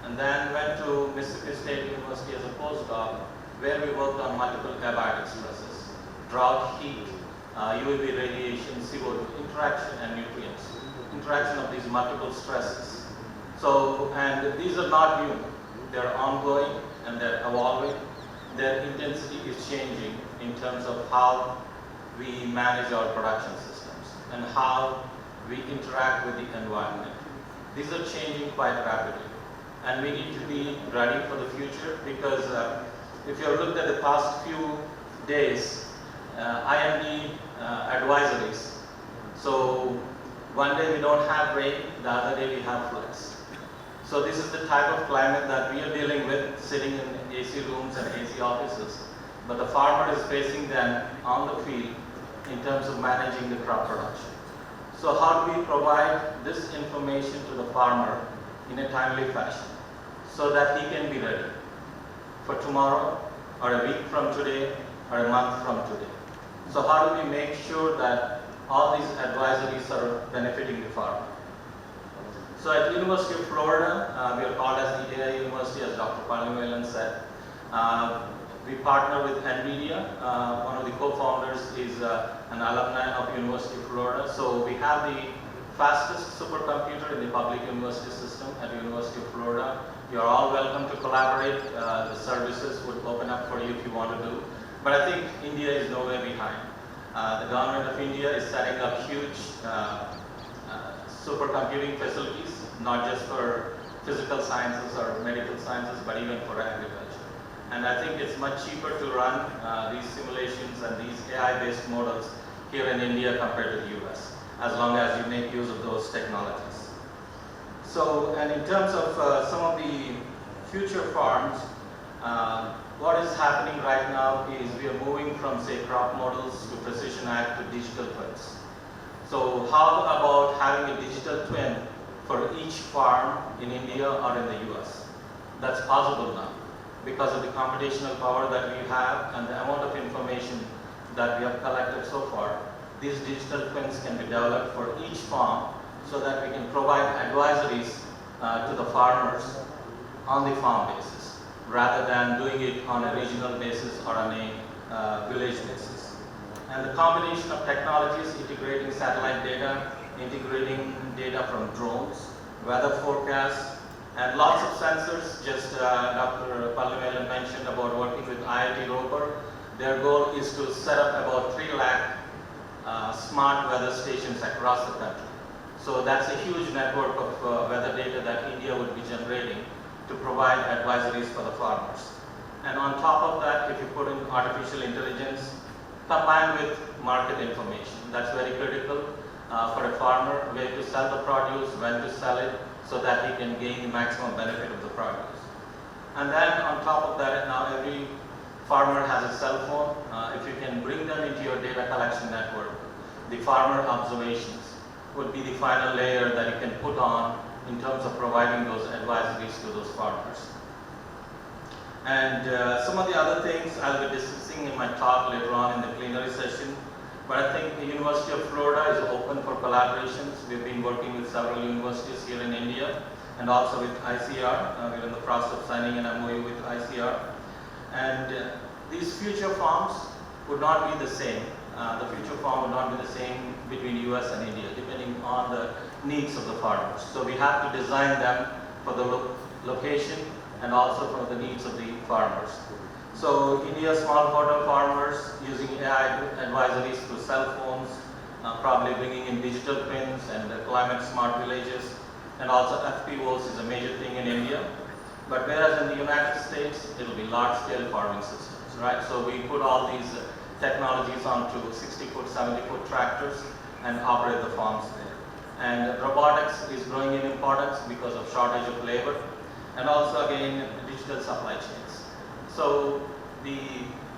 And then went to Mississippi State University as a postdoc, where we worked on multiple abiotic stresses: drought, heat, UVB radiation, CO2, interaction and nutrients, interaction of these multiple stresses. So, and these are not new, they're ongoing and they're evolving. Their intensity is changing in terms of how we manage our production systems and how we interact with the environment. These are changing quite rapidly, and we need to be ready for the future, because if you have looked at the past few days, IMD advisories. So one day we don't have rain, the other day we have floods. So this is the type of climate that we are dealing with, sitting in AC rooms and AC offices. But the farmer is facing them on the field in terms of managing the crop production. So how do we provide this information to the farmer in a timely fashion so that he can be ready for tomorrow or a week from today or a month from today? So how do we make sure that all these advisories are benefiting the farmer? So at University of Florida, we are called as the AI University, as Dr. Palnivelan said. We partner with NVIDIA. One of the co-founders is an alumni of University of Florida. So we have the fastest supercomputer in the public university system at University of Florida. You are all welcome to collaborate. The services would open up for you if you want to do. But I think India is nowhere behind. The government of India is setting up huge supercomputing facilities, not just for physical sciences or medical sciences, but even for agriculture. And I think it's much cheaper to run these simulations and these AI-based models here in India compared to the US, as long as you make use of those technologies. So, and in terms of some of the future farms, what is happening right now is we are moving from, say, crop models to precision ag to digital twins. So how about having a digital twin for each farm in India or in the US? That's possible now because of the computational power that we have and the amount of information that we have collected so far. These digital twins can be developed for each farm so that we can provide advisories to the farmers on the farm basis, rather than doing it on a regional basis or on a village basis. And the combination of technologies, integrating satellite data, integrating data from drones, weather forecasts, and lots of sensors. Just Dr. Palnivelan mentioned about working with IIT Roper. Their goal is to set up about 3 lakh smart weather stations across the country. So that's a huge network of weather data that India would be generating to provide advisories for the farmers. And on top of that, if you put in artificial intelligence, combined with market information, that's very critical for a farmer, where to sell the produce, when to sell it, so that he can gain the maximum benefit of the produce. And then on top of that, now every farmer has a cell phone. If you can bring them into your data collection network, the farmer observations would be the final layer that you can put on in terms of providing those advisories to those farmers. And some of the other things I'll be discussing in my talk later on in the plenary session. But I think the University of Florida is open for collaborations. We've been working with several universities here in India and also with ICR. We're in the process of signing an MOU with ICR. And these future farms would not be the same the future farm would not be the same between US and India, depending on the needs of the farmers. So we have to design them for the location and also for the needs of the farmers. So India smallholder farmers using AI advisories through cell phones, probably bringing in digital twins and climate smart villages, and also FPOs is a major thing in India. But whereas in the United States, it will be large scale farming systems, right? So we put all these technologies onto 60-foot, 70-foot tractors and operate the farms there. And robotics is growing in importance because of shortage of labor, and also again digital supply chains. So the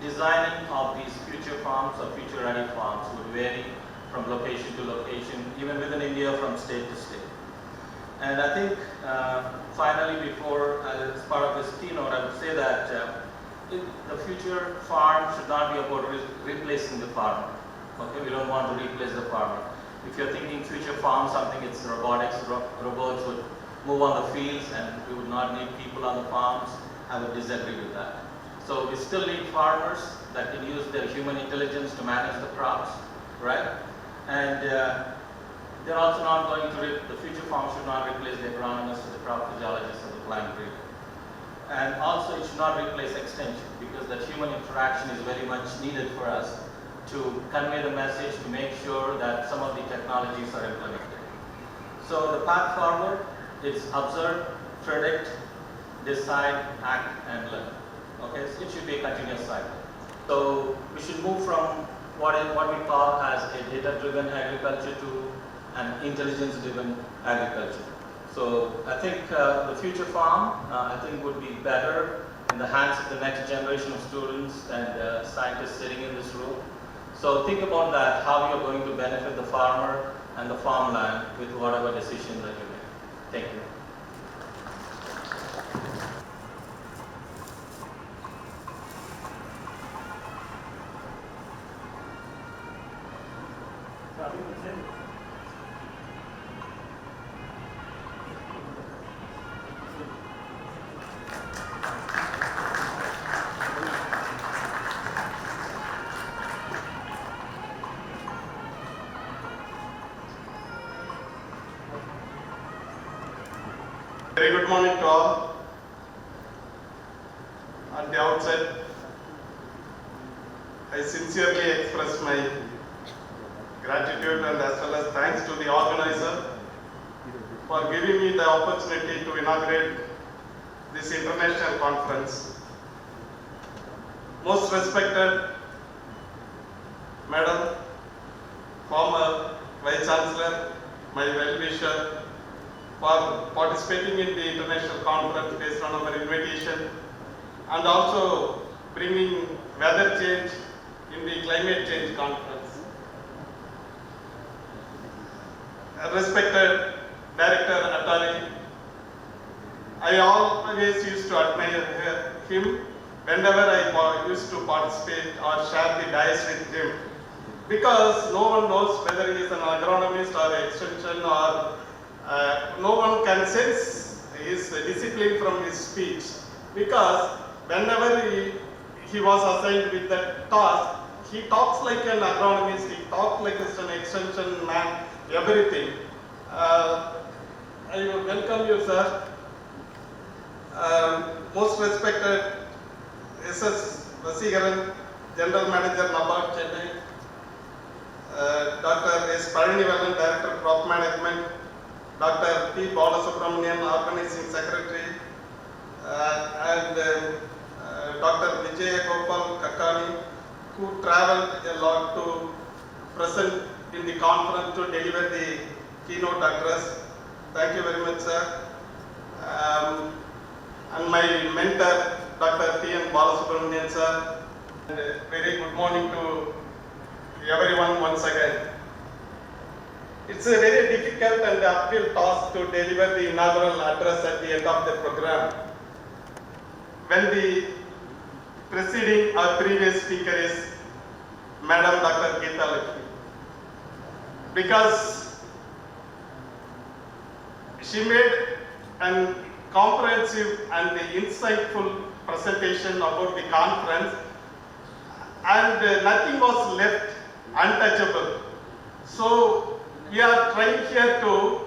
designing of these future farms or future ready farms would vary from location to location, even within India from state to state. And I think finally, before as part of this keynote, I would say that the future farm should not be about replacing the farmer. Okay, we don't want to replace the farmer. If you're thinking future farm, something it's robotics, robots would move on the fields and we would not need people on the farms, I would disagree with that. So we still need farmers that can use their human intelligence to manage the crops, right? And they're also not going to, the future farm should not replace the agronomists or the crop physiologists or the plant breeder. And also it should not replace extension, because that human interaction is very much needed for us to convey the message, to make sure that some of the technologies are implemented. So the path forward is observe, predict, decide, act, and learn. Okay, so it should be a continuous cycle. So we should move from what we call as a data-driven agriculture to an intelligence-driven agriculture. So I think the future farm, I think would be better in the hands of the next generation of students and scientists sitting in this room. So think about that, how you're going to benefit the farmer and the farmland with whatever decision that you make. Thank you. Very good morning to all. At the outset, I sincerely express my gratitude and as well as thanks to the organizer for giving me the opportunity to inaugurate this international conference. Most respected Madam, former Vice Chancellor, my well-wisher, for participating in the international conference based on our invitation, and also bringing weather change in the climate change conference. Respected Director Attali, I always used to admire him whenever I used to participate or share the dais with him, because no one knows whether he is an agronomist or extension or no one can sense his discipline from his speech, because whenever he was assigned with that task, he talks like an agronomist, he talks like an extension man, everything. I welcome you, sir. Most respected S.S. Vasigaran, General Manager, NABARD, Chennai, Dr. S. Palanivelan, Director, Crop Management, Dr. P. Balasubramanian, Organizing Secretary, and Dr. Vijay Gopal Kakkani, who traveled a lot to present in the conference to deliver the keynote address. Thank you very much, sir. And my mentor, Dr. T. N. Balasubramanian, sir. And very good morning to everyone once again. It's a very difficult and uphill task to deliver the inaugural address at the end of the program, when the preceding or previous speaker is Madam Dr. Geeta Lakshmi, because she made an comprehensive and insightful presentation about the conference, and nothing was left untouchable. So we are trying here to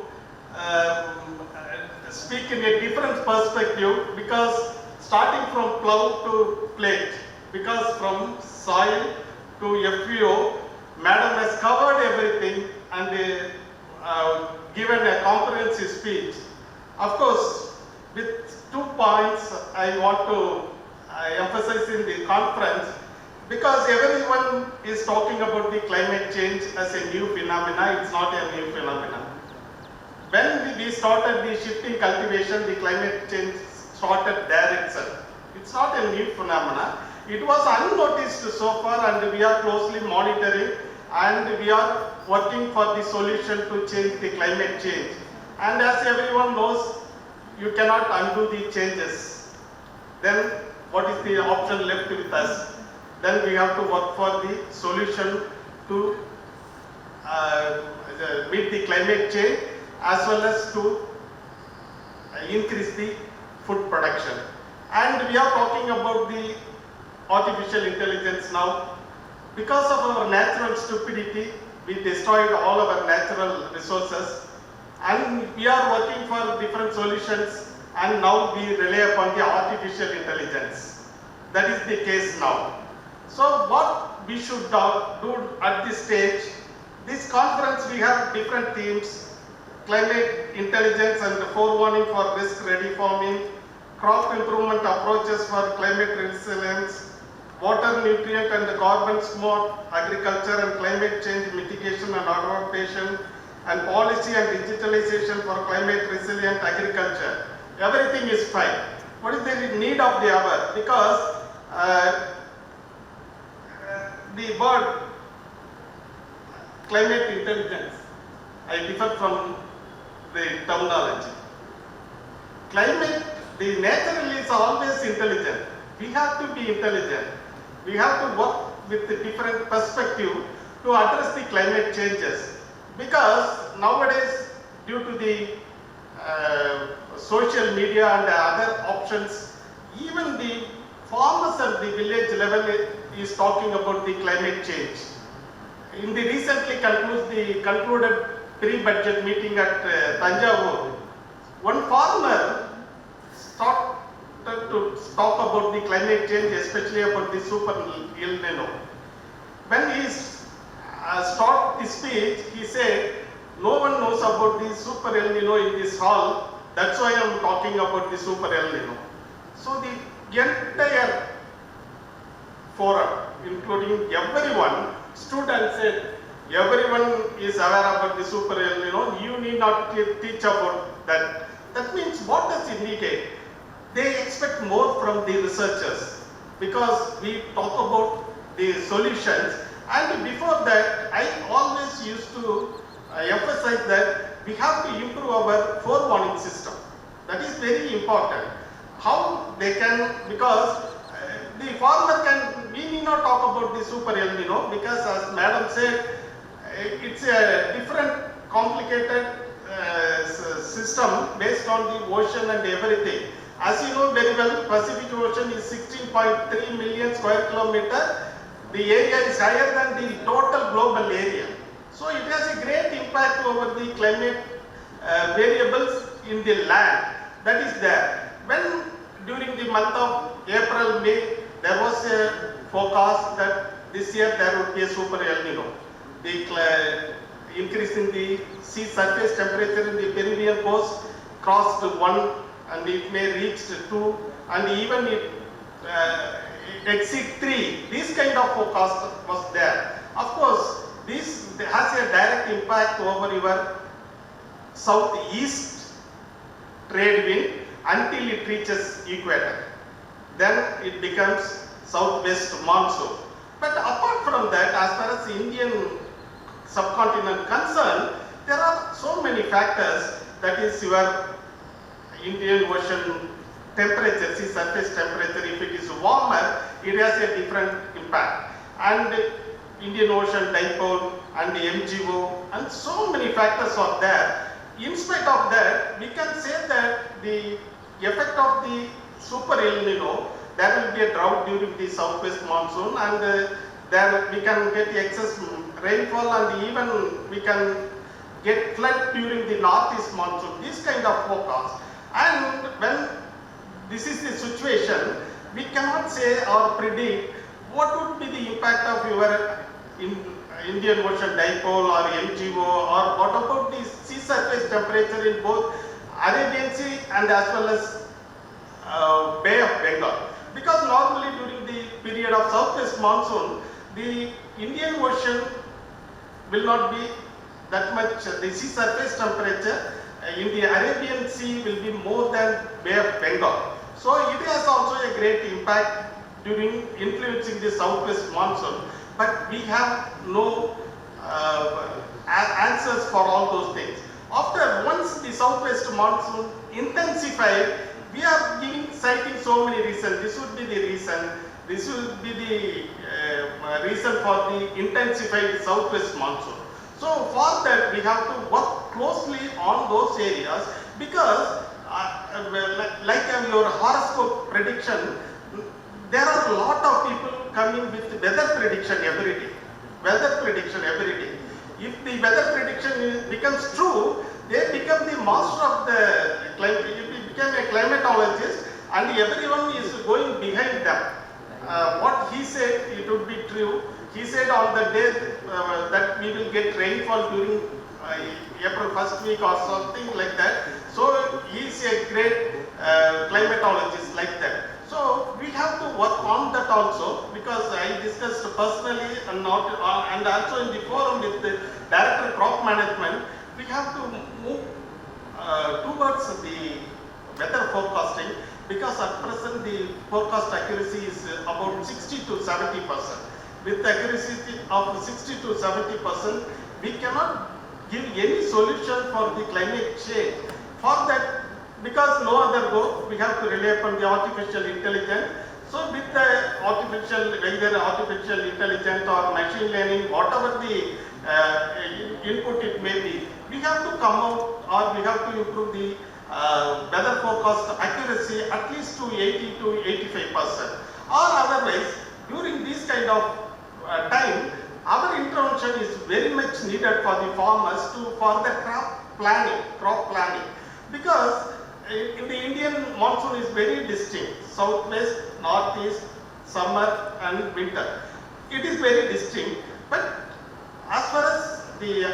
speak in a different perspective, because starting from plough to plate, because from soil to FPO, Madam has covered everything and given a comprehensive speech. Of course, with 2 points I want to emphasize in the conference, because everyone is talking about the climate change as a new phenomena. It's not a new phenomenon. When we started the shifting cultivation, the climate change started there itself. It's not a new phenomena. It was unnoticed so far, and we are closely monitoring, and we are working for the solution to change the climate change. And as everyone knows, you cannot undo the changes. Then what is the option left with us? Then we have to work for the solution to meet the climate change, as well as to increase the food production. And we are talking about the artificial intelligence now. Because of our natural stupidity, we destroyed all our natural resources, and we are working for different solutions, and now we rely upon the artificial intelligence. That is the case now. So what we should do at this stage, this conference we have different themes: climate intelligence and forewarning for risk-ready farming, crop improvement approaches for climate resilience, water, nutrient and carbon-smart agriculture and climate change mitigation and adaptation, and policy and digitalization for climate resilient agriculture. Everything is fine. What is the need of the hour? Because the word climate intelligence, I differ from the terminology. Climate, the nature is always intelligent. We have to be intelligent. We have to work with a different perspective to address the climate changes. Because nowadays, due to the social media and other options, even the farmers at the village level is talking about the climate change. In the recently concluded pre-budget meeting at Tanjavur, one farmer started to talk about the climate change, especially about the super El Nino. When he started the speech, he said, no one knows about the super El Nino in this hall, that's why I am talking about the super El Nino. So the entire forum, including everyone, stood and said, everyone is aware about the super El Nino, you need not teach about that. That means what does it indicate? They expect more from the researchers, because we talk about the solutions, and before that I always used to emphasize that we have to improve our forewarning system. That is very important. How they can, because the farmer can, we need not talk about the super El Nino, because as Madam said, it's a different complicated system based on the ocean and everything. As you know very well, Pacific Ocean is 16.3 million square kilometer. The area is higher than the total global area. So it has a great impact over the climate variables in the land. That is there. When during the month of April, May, there was a forecast that this year there would be a super El Nino. The increase in the sea surface temperature in the Peruvian coast crossed 1, and it may reach 2, and even it exceed 3. This kind of forecast was there. Of course, this has a direct impact over your southeast trade wind until it reaches equator. Then it becomes southwest monsoon. But apart from that, as far as the Indian subcontinent concerned, there are so many factors. That is your Indian Ocean temperature, sea surface temperature. If it is warmer, it has a different impact. And Indian Ocean dipole and the MGO, and so many factors are there. In spite of that, we can say that the effect of the super El Nino, there will be a drought during the southwest monsoon, and Then we can get excess rainfall and even we can get flood during the northeast monsoon. This kind of forecast. And when this is the situation, we cannot say or predict what would be the impact of your Indian Ocean dipole or MGO, or what about the sea surface temperature in both Arabian Sea and as well as Bay of Bengal. Because normally during the period of southwest monsoon, the Indian Ocean will not be that much, the sea surface temperature in the Arabian Sea will be more than Bay of Bengal. So it has also a great impact during influencing the southwest monsoon. But we have no answers for all those things. Once the southwest monsoon intensified, we are citing so many reasons. This would be the reason. This will be the reason for the intensified southwest monsoon. So for that we have to work closely on those areas, because like your horoscope prediction, there are a lot of people coming with weather prediction every day. Weather prediction every day. If the weather prediction becomes true, they become the master of the climate. You become a climatologist and everyone is going behind them. What he said, it would be true. He said on the day that we will get rainfall during April first week or something like that. So he is a great climatologist like that. So we have to work on that also, because I discussed personally and also in the forum with the Director of Crop Management, we have to move towards the weather forecasting, because at present the forecast accuracy is about 60 to 70%. With accuracy of 60 to 70%, we cannot give any solution for the climate change. For that, because no other go, we have to rely upon the artificial intelligence. So with the either artificial intelligence or machine learning, whatever the input it may be, we have to come out, or we have to improve the weather forecast accuracy at least to 80 to 85%. Or otherwise, during this kind of time, our intervention is very much needed for the farmers for the crop planning. Because in the Indian monsoon is very distinct: southwest, northeast, summer and winter. It is very distinct. But as far as the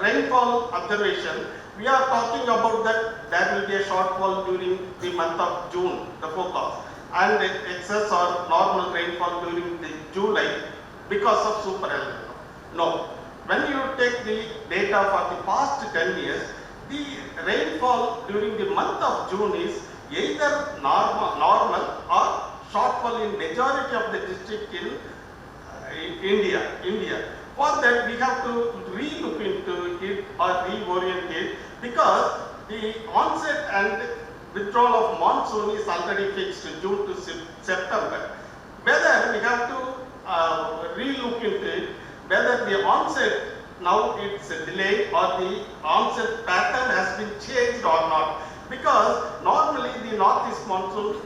rainfall observation, we are talking about that there will be a shortfall during the month of June, the forecast, and excess or normal rainfall during the July because of super El Nino. No, when you take the data for the past 10 years, the rainfall during the month of June is either normal or shortfall in majority of the district in India. For that we have to re-look into it or reorient it, because the onset and withdrawal of monsoon is already fixed June to September. Whether we have to re-look into it, whether the onset now it's delayed or the onset pattern has been changed or not. Because normally the northeast monsoon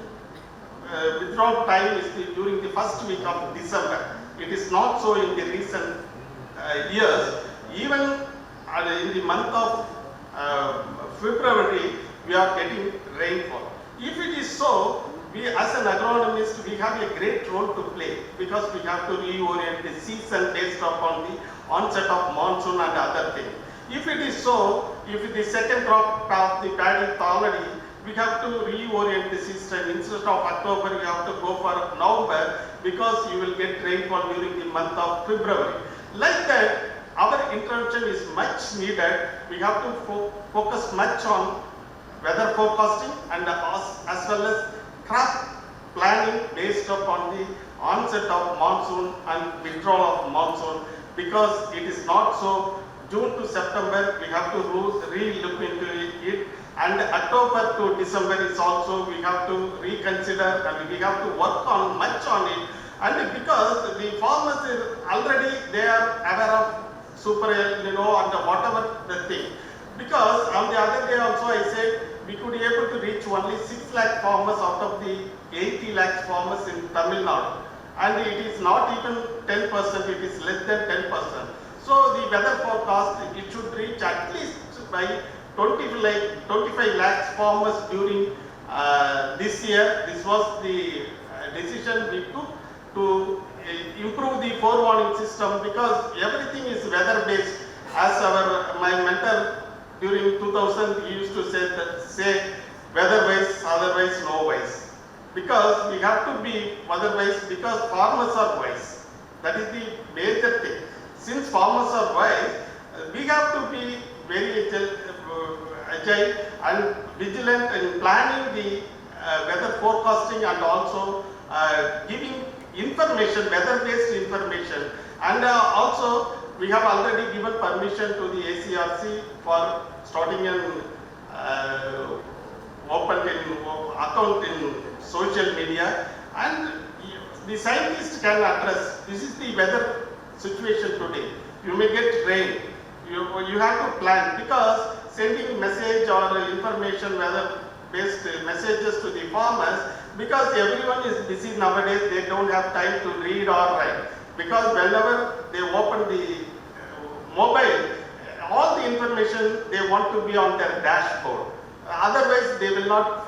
withdrawal time is during the first week of December. It is not so in the recent years. Even in the month of February, we are getting rainfall. If it is so, we as an agronomist, we have a great role to play, because we have to reorient the season based upon the onset of monsoon and other things. If it is so, if the second crop of the paddy is already, we have to reorient the season. Instead of October, we have to go for November, because you will get rainfall during the month of February. Like that, our intervention is much needed. We have to focus much on weather forecasting and as well as crop planning based upon the onset of monsoon and withdrawal of monsoon, because it is not so. June to September we have to re-look into it, and October to December is also we have to reconsider, and we have to work on much on it. And because the farmers already they are aware of super El Nino and whatever the thing. Because on the other day also I said we could be able to reach only 6 lakh farmers out of the 80 lakh farmers in Tamil Nadu. and it is not even 10%, it is less than 10%. So the weather forecast, it should reach at least by 25 lakhs farmers during this year. This was the decision we took to improve the forewarning system, because everything is weather based. As my mentor during 2000, he used to say weather wise, otherwise no wise. Because we have to be weather wise, because farmers are wise. That is the major thing. Since farmers are wise, we have to be very agile and vigilant in planning the weather forecasting, and also giving information, weather-based information. And also, we have already given permission to the ACRC for starting an open account in social media, and the scientists can address. This is the weather situation today. You may get rain. You have to plan, because sending message or information, weather-based messages to the farmers, because everyone is busy nowadays, they don't have time to read or write. Because whenever they open the mobile, all the information they want to be on their dashboard. Otherwise, they will not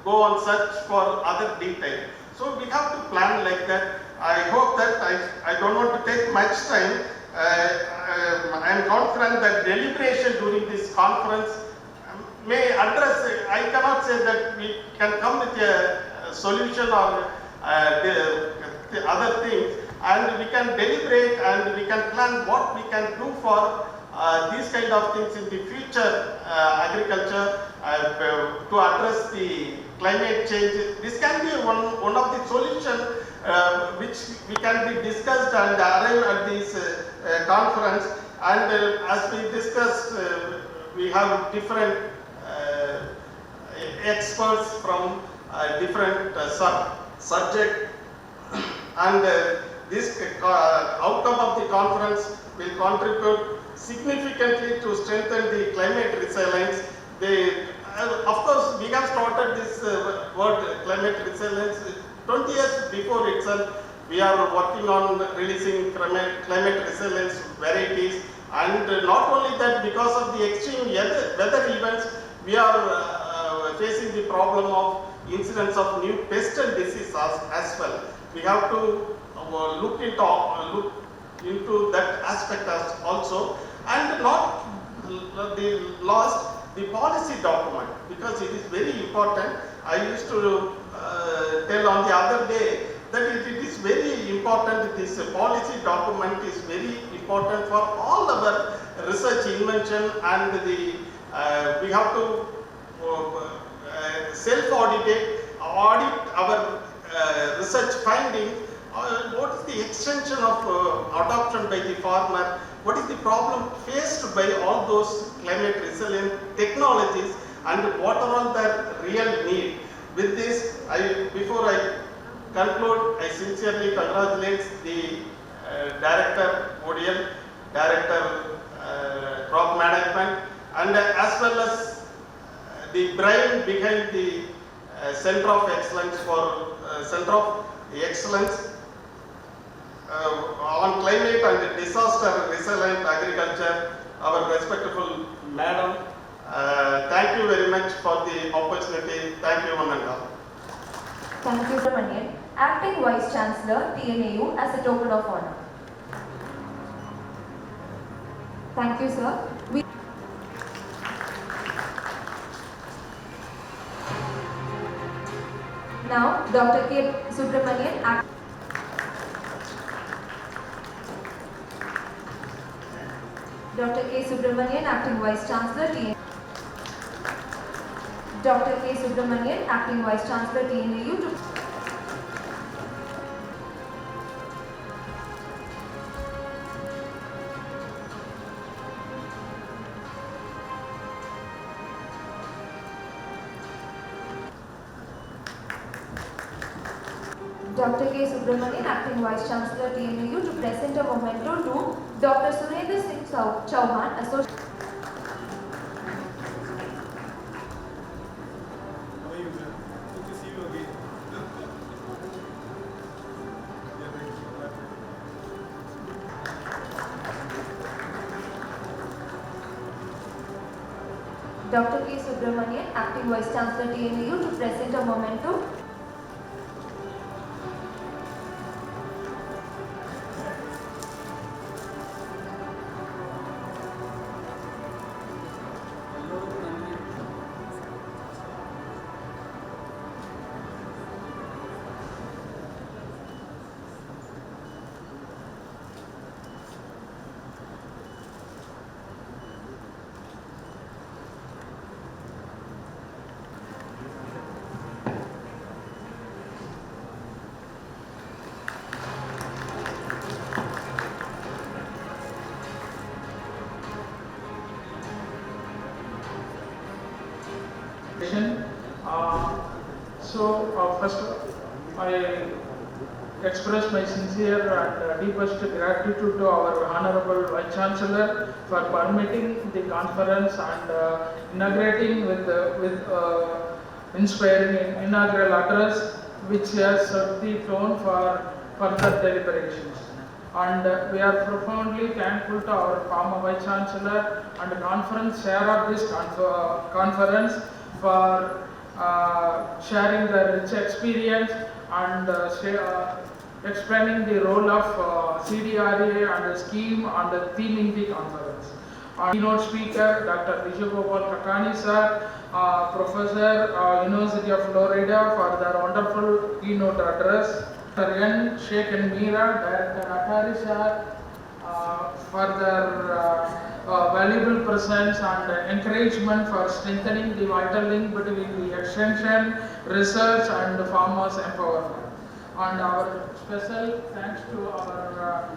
go on search for other details. So we have to plan like that. I hope that I don't want to take much time. I am confident that deliberation during this conference may address. I cannot say that we can come with a solution or the other things, and we can deliberate and we can plan what we can do for these kind of things in the future agriculture to address the climate change. This can be one of the solutions which we can be discussed and arrive at this conference. And as we discussed, we have different experts from different subject, and this outcome of the conference will contribute significantly to strengthen the climate resilience. Of course, we have started this word climate resilience 20 years before itself. We are working on releasing climate resilience varieties, and not only that, because of the extreme weather events, we are facing the problem of incidence of new pest and disease as well. We have to look into that aspect also. And not the last, the policy document, because it is very important. I used to tell on the other day that it is very important. This policy document is very important for all our research invention, and we have to self-audit our research finding. What is the extension of adoption by the farmer? What is the problem faced by all those climate resilient technologies, and what are all their real need? With this, before I conclude, I sincerely congratulate the Director ODL, Director Crop Management, and as well as the brain behind the Center of Excellence on climate and disaster resilient agriculture, our respectful madam. Thank you very much for the opportunity. Thank you, one and all. Thank you, Subramanian, Acting Vice Chancellor, TNAU, as a token of honor. Thank you, sir. Now, Dr. K. Subramanian, Dr. K. Subramanian, Acting Vice Chancellor, TNAU. Dr. K. Subramanian, Acting Vice Chancellor, TNAU, to Dr. K. Subramanian, Acting Vice Chancellor, TNAU, to present a memento to Dr. Surendra Singh Chauhan, Associate. Dr. K. Subramanian, Acting Vice Chancellor TNAU, to present a memento. First, I express my sincere and deepest gratitude to our Honorable Vice Chancellor for permitting the conference and inaugurating with inspiring inaugural address, which has set the tone for further deliberations. And we are profoundly thankful to our former Vice Chancellor and conference chair of this conference for sharing the rich experience and explaining the role of CDRA and the scheme and the theming the conference. Our keynote speaker, Dr. Vijay Gopal Kakani sir, Professor, University of Florida, for their wonderful keynote address. Dr. N. Sheikh and Meera, Director Atari sir, for their valuable presence and encouragement for strengthening the vital link between the extension, research and farmers empowerment. And our special thanks to our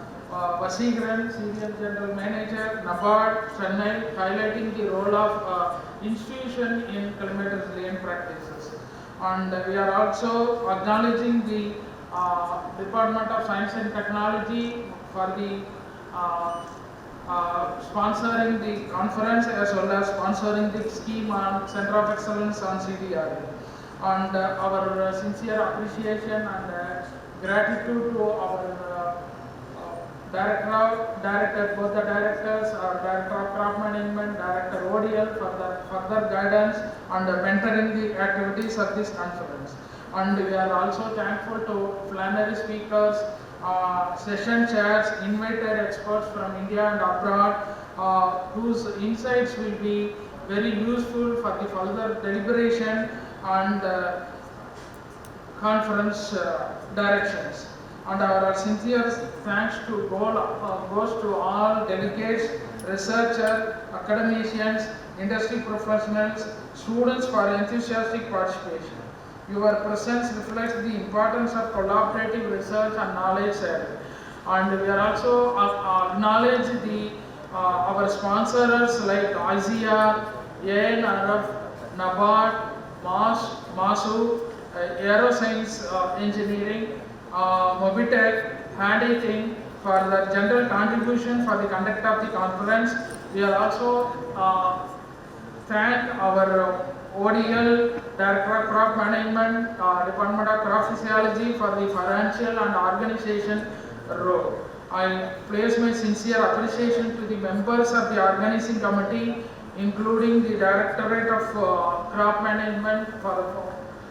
Vasingran, Senior General Manager, NABARD, Chennai, highlighting the role of institution in climate resilient practices. And we are also acknowledging the Department of Science and Technology for the sponsoring the conference as well as sponsoring the scheme on Center of Excellence on CDRA. And our sincere appreciation and gratitude to our both the directors, our Director of Crop Management, Director ODL for the further guidance and mentoring the activities of this conference. And we are also thankful to plenary speakers, session chairs, invited experts from India and abroad, whose insights will be very useful for the further deliberation and conference directions. And our sincere thanks goes to all delegates, researchers, academicians, industry professionals, students for enthusiastic participation. Your presence reflects the importance of collaborative research and knowledge sharing. And we are also acknowledge our sponsors like IZR, ANRF, NABARD, MASU, Aeroscience Engineering, Mobitech, Handything for the general contribution for the conduct of the conference. We are also thank our ODL, Director of Crop Management, Department of Crop Physiology for the financial and organization role. I place my sincere appreciation to the members of the organizing committee, including the Directorate of Crop Management for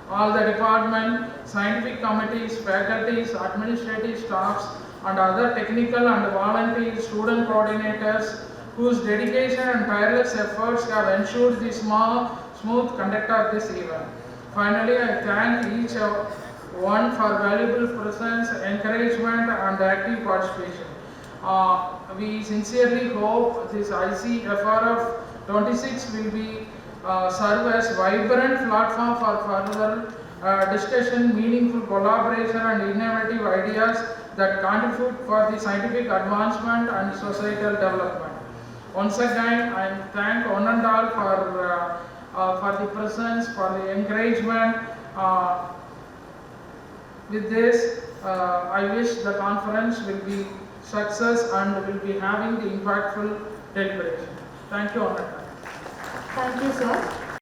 all the department, scientific committees, faculties, administrative staffs, and other technical and voluntary student coordinators whose dedication and tireless efforts have ensured the smooth conduct of this event. Finally, I thank each one for valuable presence, encouragement, and active participation. We sincerely hope this ICFRF 26 will be serve as vibrant platform for further discussion, meaningful collaboration, and innovative ideas that contribute for the scientific advancement and societal development. Once again, I thank one and all for the presence, for the encouragement. With this, I wish the conference will be success and will be having the impactful deliberation. Thank you, Honorable. Thank you, sir.